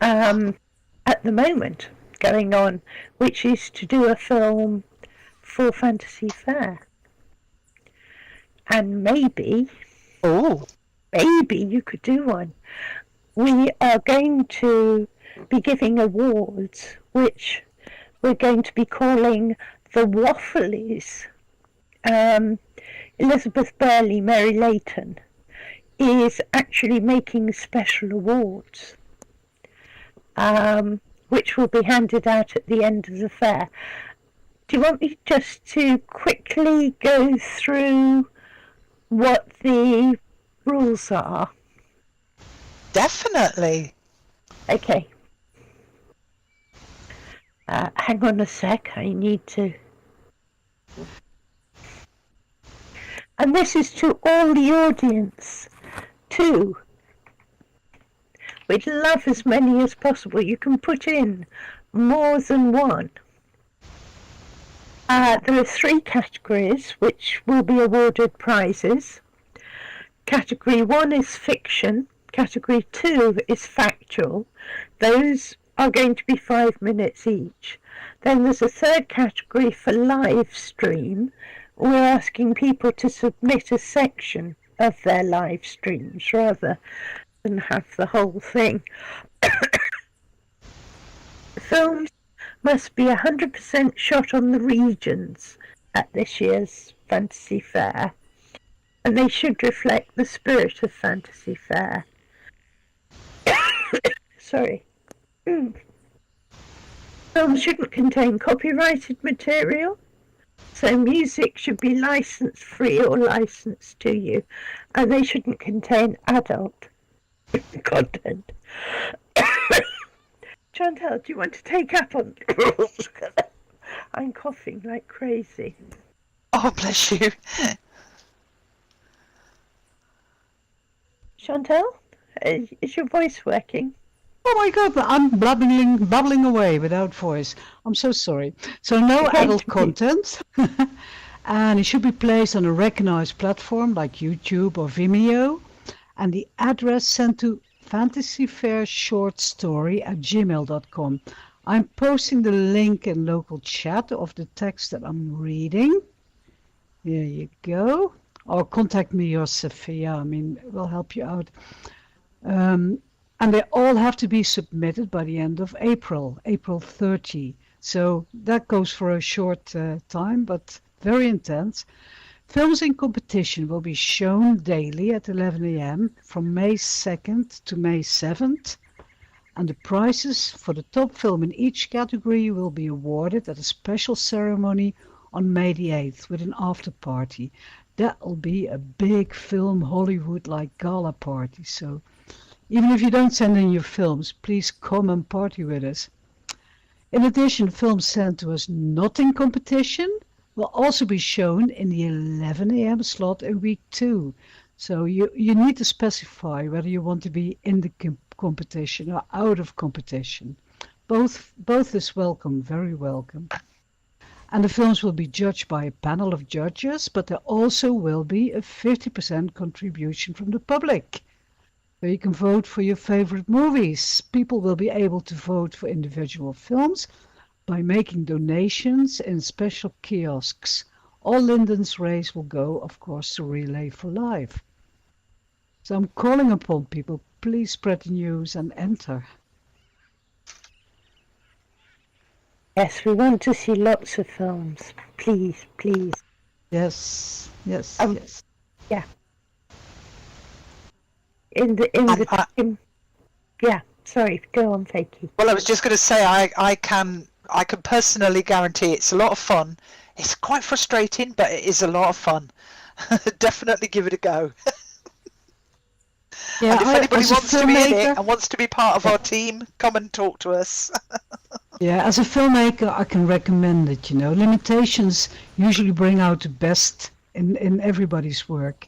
at the moment going on, which is to do a film for Fantasy Faire. And maybe you could do one. We are going to be giving awards, which we're going to be calling the Wafflies. Elizabeth Burley, Mary Layton, is actually making special awards, which will be handed out at the end of the fair. Do you want me just to quickly go through what the rules are? Definitely. Okay. Hang on a sec, I need to... And this is to all the audience. 2. We'd love as many as possible. You can put in more than one. There are 3 categories which will be awarded prizes. Category 1 is fiction. Category 2 is factual. Those are going to be 5 minutes each. Then there's a 3rd category for live stream. We're asking people to submit a section of their live streams rather than have the whole thing. Films must be 100% shot on the regions at this year's Fantasy Fair, and they should reflect the spirit of Fantasy Fair. Sorry. Films shouldn't contain copyrighted material, so music should be license free or licensed to you, and they shouldn't contain adult content. Chantal, do you want to take up on rules? I'm coughing like crazy. Oh, bless you. Chantal, is your voice working? Oh my God, I'm babbling away without voice. I'm so sorry. So no adult content, and it should be placed on a recognized platform like YouTube or Vimeo, and the address sent to fantasyfairshortstory@gmail.com. I'm posting the link in local chat of the text that I'm reading. There you go. Or contact me or Saffia. I mean, we'll help you out. And they all have to be submitted by the end of April 30. So that goes for a short time, but very intense. Films in competition will be shown daily at 11 a.m. from May 2nd to May 7th. And the prizes for the top film in each category will be awarded at a special ceremony on May the 8th with an after party. That will be a big film Hollywood-like gala party. So even if you don't send in your films, please come and party with us. In addition, films sent to us not in competition will also be shown in the 11 a.m. slot in week 2. So you need to specify whether you want to be in the competition or out of competition. Both is welcome, very welcome. And the films will be judged by a panel of judges, but there also will be a 50% contribution from the public. So you can vote for your favorite movies. People will be able to vote for individual films by making donations in special kiosks. All Linden's race will go, of course, to Relay for Life. So I'm calling upon people, please spread the news and enter. Yes, we want to see lots of films. Please, please. Yes. Yeah. Yeah, sorry, go on, Fakey. Well, I was just going to say I can personally guarantee it's a lot of fun. It's quite frustrating, but it is a lot of fun. Definitely give it a go. Yeah, and if anybody wants to be in it filmmaker, and wants to be part of our team, come and talk to us. yeah, as a filmmaker, I can recommend it. You know, limitations usually bring out the best in everybody's work.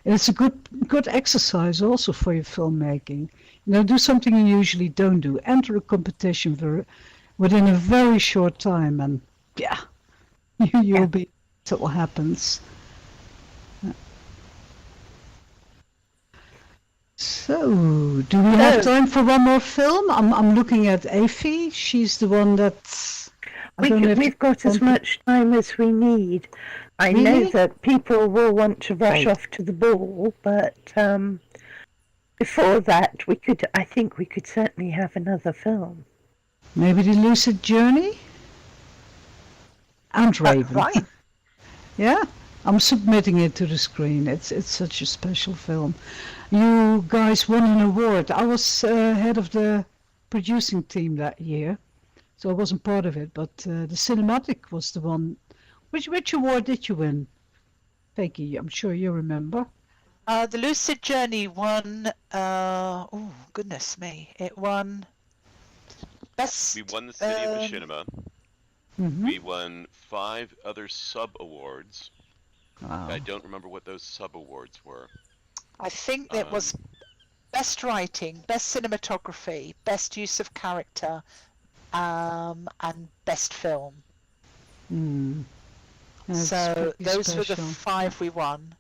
And it's a good exercise also for your filmmaking. You know, do something you usually don't do. Enter a competition within a very short time, and yeah, you'll be see what happens. So, do we have time for one more film? I'm looking at Afi. She's the one that We've got as much time as we need. I know that people will want to rush off to the ball, but before that, I think we could certainly have another film. Maybe The Lucid Journey? And Raven. Right. Yeah, I'm submitting it to the screen. It's such a special film. You guys won an award. I was head of the producing team that year, so I wasn't part of it, but the cinematic was the one. Which award did you win? Fakey, I'm sure you remember. The Lucid Journey won, oh, goodness me, it won best... We won the City of Machinima. Mm-hmm. We won 5 other sub-awards. Wow. I don't remember what those sub-awards were. I think it was best writing, best cinematography, best use of character, and best film. So those were the 5 we won.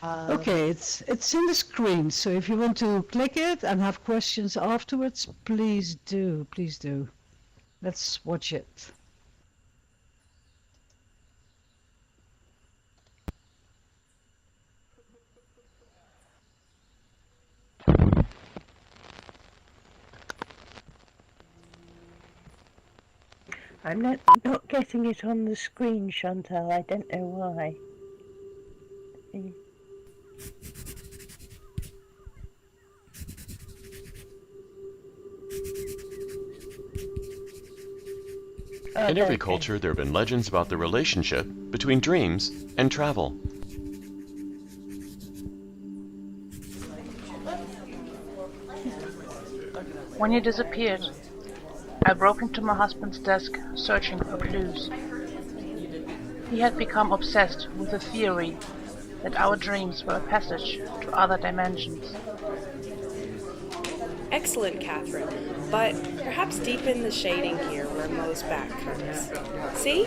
Okay, it's in the screen, so if you want to click it and have questions afterwards, please do. Let's watch it. I'm not getting it on the screen, Chantal. I don't know why. In every culture, there have been legends about the relationship between dreams and travel. When he disappeared, I broke into my husband's desk searching for clues. He had become obsessed with the theory that our dreams were a passage to other dimensions. Excellent, Catherine, but perhaps deepen the shading here where Mo's back comes. See?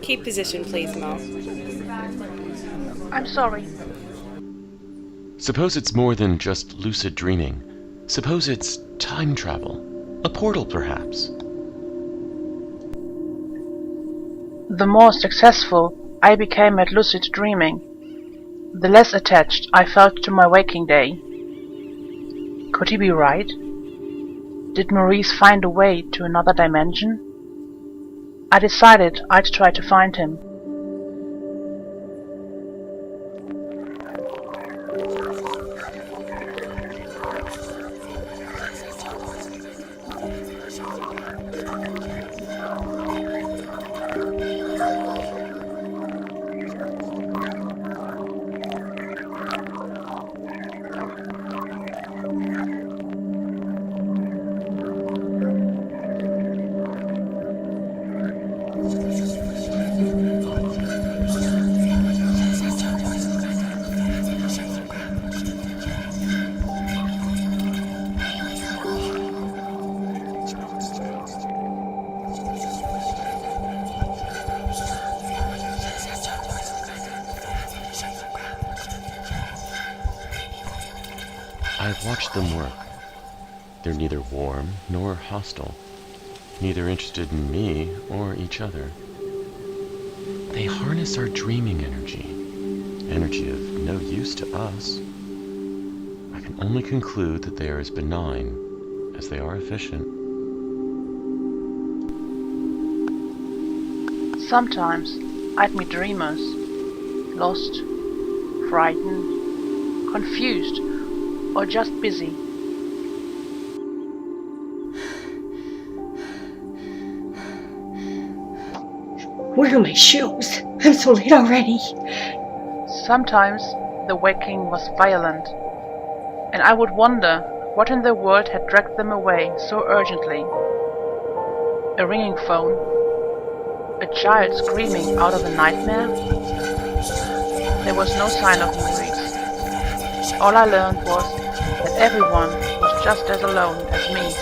Keep position, please, Mo. I'm sorry. Suppose it's more than just lucid dreaming. Suppose it's time travel. A portal, perhaps. The more successful I became at lucid dreaming, the less attached I felt to my waking day. Could he be right? Did Maurice find a way to another dimension? I decided I'd try to find him. I've watched them work. They're neither warm nor hostile, neither interested in me or each other. They harness our dreaming energy of no use to us. I can only conclude that they are as benign as they are efficient. Sometimes I'd meet dreamers, lost, frightened, confused, or just busy. Where are my shoes? I'm so late already. Sometimes the waking was violent, and I would wonder what in the world had dragged them away so urgently. A ringing phone? A child screaming out of a nightmare? There was no sign of Maurice. All I learned was that everyone was just as alone as me.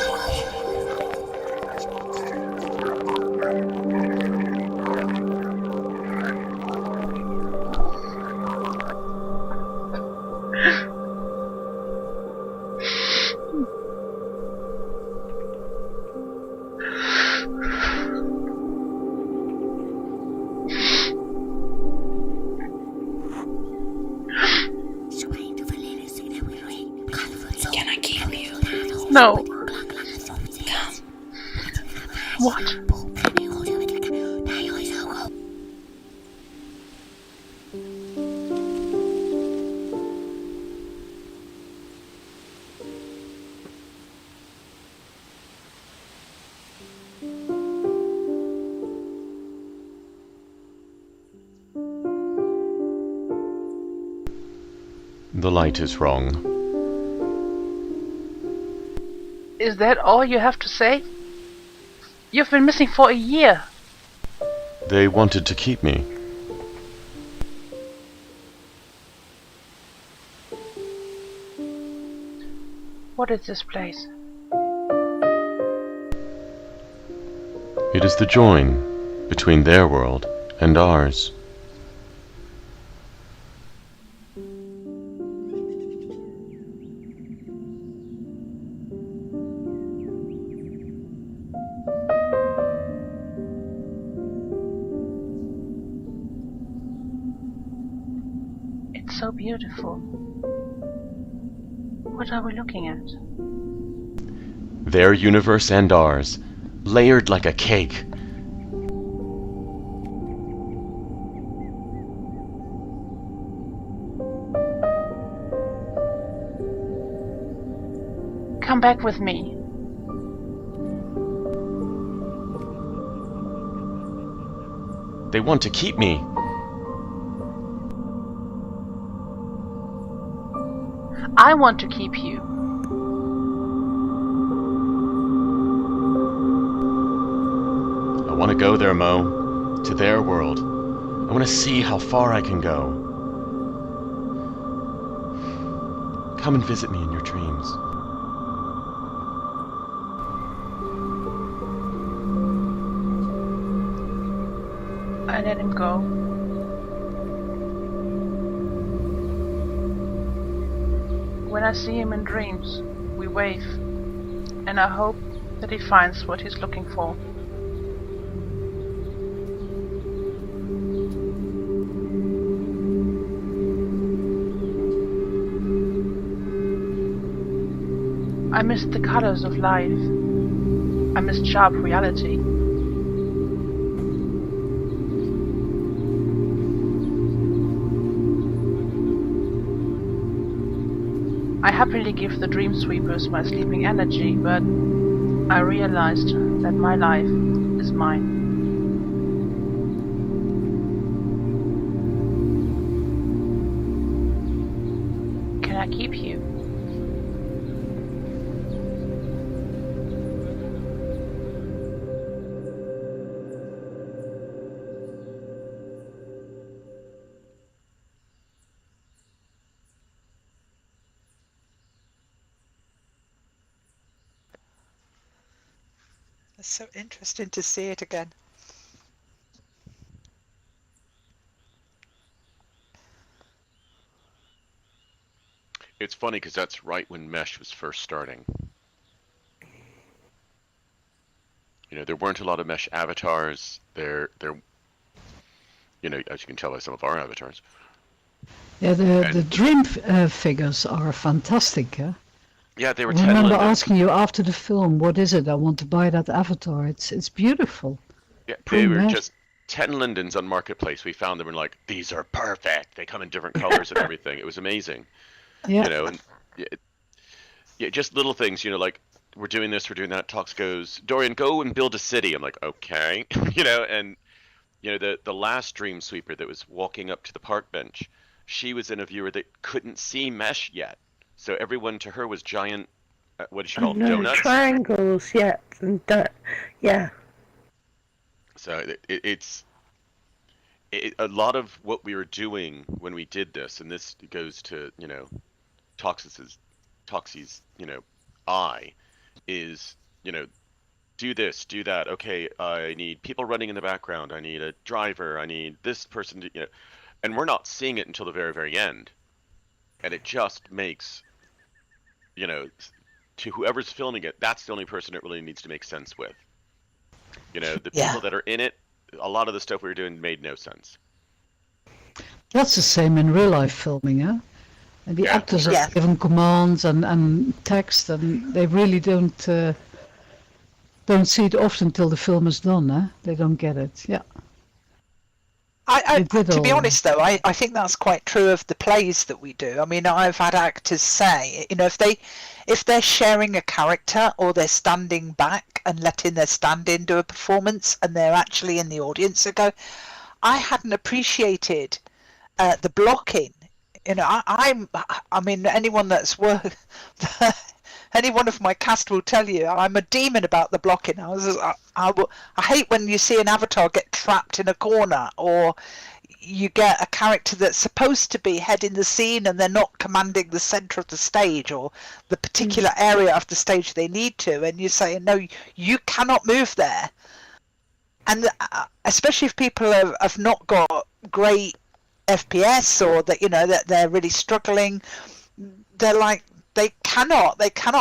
Can I keep you? No. Come. What? The light is wrong. Is that all you have to say? You've been missing for a year. They wanted to keep me. What is this place? It is the join between their world and ours. It's so beautiful. What are we looking at? Their universe and ours, layered like a cake. Come back with me. They want to keep me. I want to keep you. I want to go there, Mo. To their world. I want to see how far I can go. Come and visit me in your dreams. I let him go. When I see him in dreams, we wave, and I hope that he finds what he's looking for. I miss the colors of life. I miss sharp reality. I happily give the dream sweepers my sleeping energy, but I realized that my life is mine. Can I keep you? It's so interesting to see it again. It's funny because that's right when Mesh was first starting. You know, there weren't a lot of Mesh avatars. There, you know, as you can tell by some of our avatars. Yeah, the dream figures are fantastic. Eh? Yeah, they were I remember 10 asking you after the film, what is it? I want to buy that avatar. It's beautiful. Yeah, Poor they were Mesh. just 10 lindens on Marketplace. We found them and like, these are perfect. They come in different colors and everything. It was amazing. Yeah. You know, and yeah, just little things, you know, like we're doing this, we're doing that. Talks goes, Dorian, go and build a city. I'm like, okay, you know, and you know the last dream sweeper that was walking up to the park bench, she was in a viewer that couldn't see Mesh yet, so everyone to her was giant. What did she call them? No, Donuts? triangles, yeah, and yeah. So it's a lot of what we were doing when we did this, and this goes to, you know, Toxie's, you know, eye, is, you know, do this, do that. Okay, I need people running in the background. I need a driver. I need this person to, you know, and we're not seeing it until the very, very end. And it just makes, you know, to whoever's filming it, that's the only person it really needs to make sense with. You know, the people that are in it, a lot of the stuff we were doing made no sense. That's the same in real life filming, eh? And the actors are given commands and text, and they really don't see it often till the film is done, eh? They don't get it. Yeah. To be honest, though, I think that's quite true of the plays that we do. I mean, I've had actors say, you know, if they're sharing a character or they're standing back and letting their stand-in do a performance and they're actually in the audience, they go, I hadn't appreciated the blocking. You know, I mean, anyone that's any one of my cast will tell you I'm a demon about the blocking. I hate when you see an avatar get trapped in a corner, or you get a character that's supposed to be heading the scene and they're not commanding the center of the stage or the particular area of the stage they need to, and you say, no, you cannot move there. And especially if people have not got great FPS, or that, you know, that they're really struggling, they're like, they cannot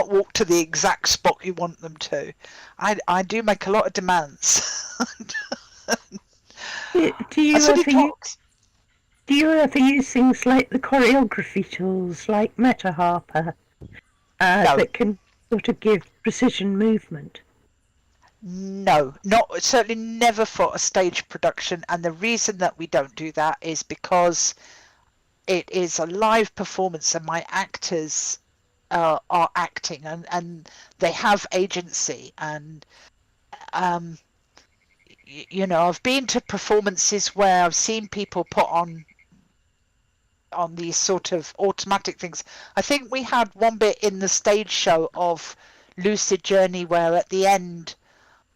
walk to the exact spot you want them to. I do make a lot of demands. Do you ever use things like the choreography tools like Meta Harper No. that can sort of give precision movement? No, certainly never for a stage production, and the reason that we don't do that is because it is a live performance and my actors are acting, and they have agency, and you know, I've been to performances where I've seen people put on these sort of automatic things. I think we had one bit in the stage show of Lucid Journey where at the end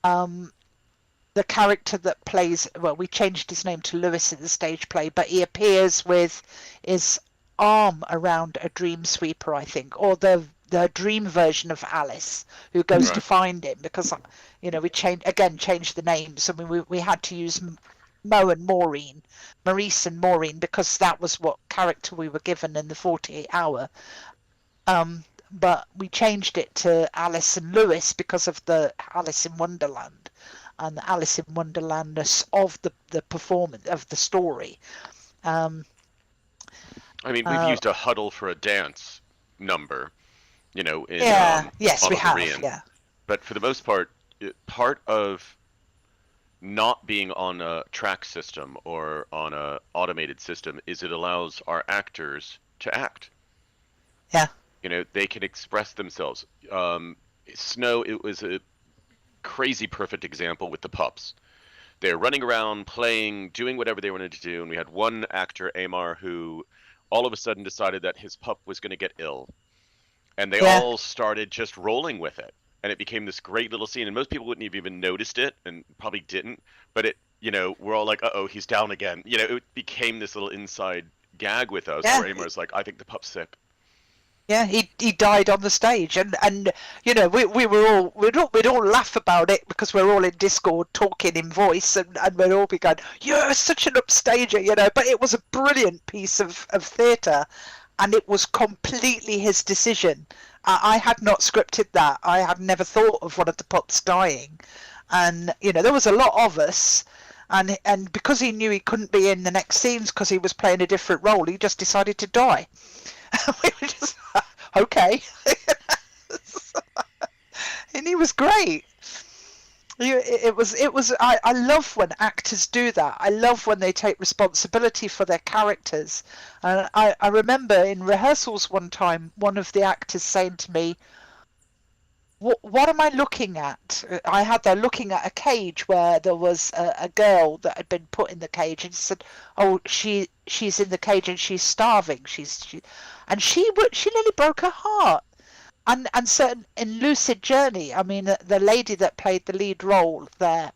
the character that plays, well, we changed his name to Lewis in the stage play, but he appears with his arm around a dream sweeper, I think, or the dream version of Alice who goes to find him, because, you know, we changed the names. I mean, we had to use Maurice and Maureen, because that was what character we were given in the 48 hour. But we changed it to Alice and Lewis because of the Alice in Wonderland and the Alice in Wonderlandness of the performance of the story. I mean, we've used a huddle for a dance number, you know. In, yes, we have. Korean. Yeah. But for the most part, part of not being on a track system or on a automated system is it allows our actors to act. Yeah. You know, they can express themselves. Snow, it was a crazy perfect example with the pups. They're running around, playing, doing whatever they wanted to do, and we had one actor, Amar, who all of a sudden decided that his pup was going to get ill. And they all started just rolling with it. And it became this great little scene, and most people wouldn't have even noticed it, and probably didn't. But it, you know, we're all like, uh-oh, he's down again. You know, it became this little inside gag with us, where Amar's like, I think the pup's sick. Yeah, he died on the stage, and you know, we'd all laugh about it because we're all in Discord talking in voice, and we'd all be going, "You're such an upstager," you know. But it was a brilliant piece of theatre, and it was completely his decision. I had not scripted that. I had never thought of one of the pups dying, and you know, there was a lot of us. And because he knew he couldn't be in the next scenes because he was playing a different role, he just decided to die. We were just okay. And he was great. It was. I love when actors do that. I love when they take responsibility for their characters. And I remember in rehearsals one time, one of the actors saying to me, what am I looking at? I had there looking at a cage where there was a girl that had been put in the cage, and he said, "Oh, she's in the cage and she's starving. She nearly broke her heart." And so in Lucid Journey, I mean, the lady that played the lead role there,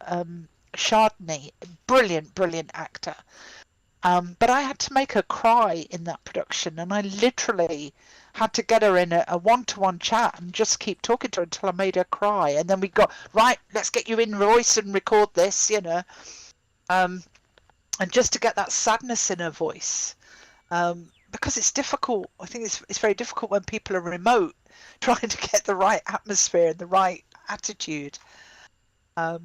Chardonnay, brilliant actor. But I had to make her cry in that production, and I literally had to get her in a one-to-one chat and just keep talking to her until I made her cry. And then we got, right, let's get you in voice and record this, you know. And just to get that sadness in her voice. Because it's difficult. I think it's very difficult when people are remote, trying to get the right atmosphere and the right attitude. I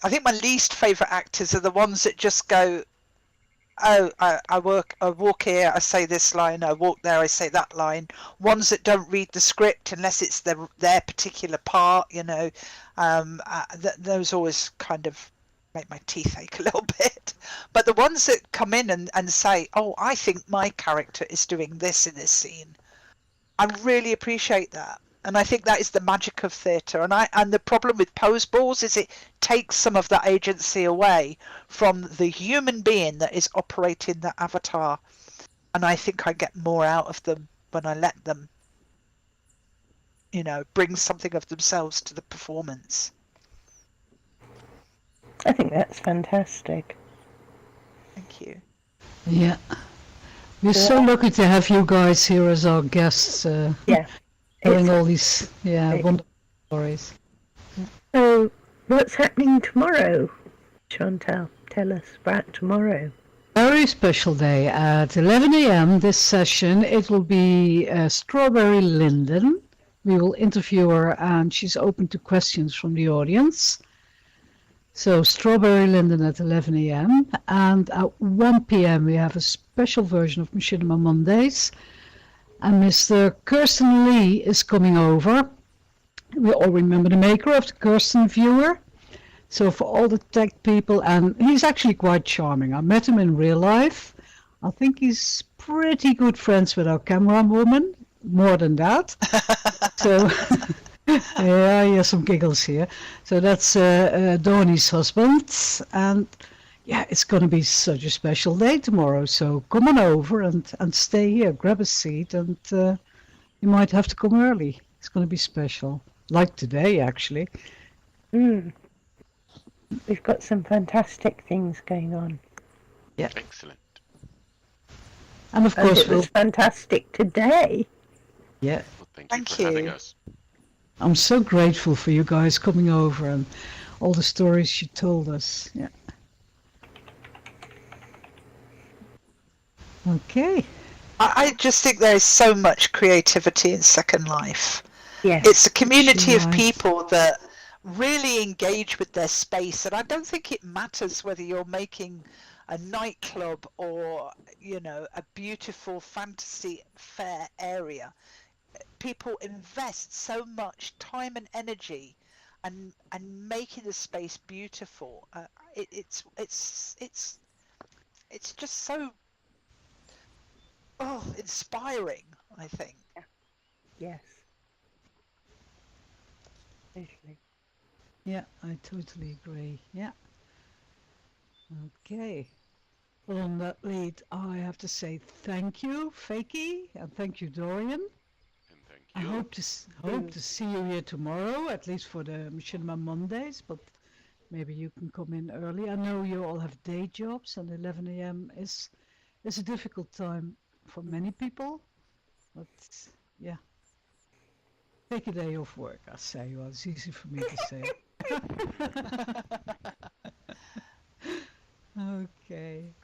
think my least favourite actors are the ones that just go, oh, I walk here, I say this line, I walk there, I say that line. Ones that don't read the script unless it's their particular part, you know. Those always kind of make my teeth ache a little bit. But the ones that come in and say, oh, I think my character is doing this in this scene, I really appreciate that. And I think that is the magic of theatre. And the problem with pose balls is it takes some of that agency away from the human being that is operating the avatar. And I think I get more out of them when I let them, bring something of themselves to the performance. I think that's fantastic. Thank you. Yeah. We're so lucky to have you guys here as our guests, Yeah. telling all these wonderful stories. So, what's happening tomorrow, Chantal? Tell us about tomorrow. Very special day at 11 a.m. This session. It will be Strawberry Linden. We will interview her, and she's open to questions from the audience. So Strawberry Linden at 11 a.m. And at 1 p.m. we have a special version of Machinima Mondays. And Mr. Kirsten Lee is coming over. We all remember the maker of the Kirsten Viewer. So for all the tech people, and he's actually quite charming. I met him in real life. I think he's pretty good friends with our camera woman, more than that. So... yeah, I hear some giggles here. So that's Donnie's husband, and yeah, it's going to be such a special day tomorrow. So come on over and stay here, grab a seat, and you might have to come early. It's going to be special, like today actually. We've got some fantastic things going on. Yeah, Excellent. and of course it was fantastic today. Yeah, Well, thank Thank you for having you. us. I'm so grateful for you guys coming over and all the stories you told us. Yeah. Okay. I just think there is so much creativity in Second Life. Yes. It's a community of Right. people that really engage with their space, and I don't think it matters whether you're making a nightclub or a beautiful fantasy fair area. People invest so much time and energy and making the space beautiful. It's just so inspiring, I think. Yes. Totally. Yeah, I totally agree. Yeah. Okay. Well, on that lead, I have to say thank you, Fakey, and thank you, Dorian. And thank I you. hope to see you here tomorrow, at least for the Machinima Mondays, but maybe you can come in early. I know you all have day jobs, and 11 a.m. is a difficult time for many people, but yeah. Take a day off work, I say. Well, it's easy for me to say. Okay.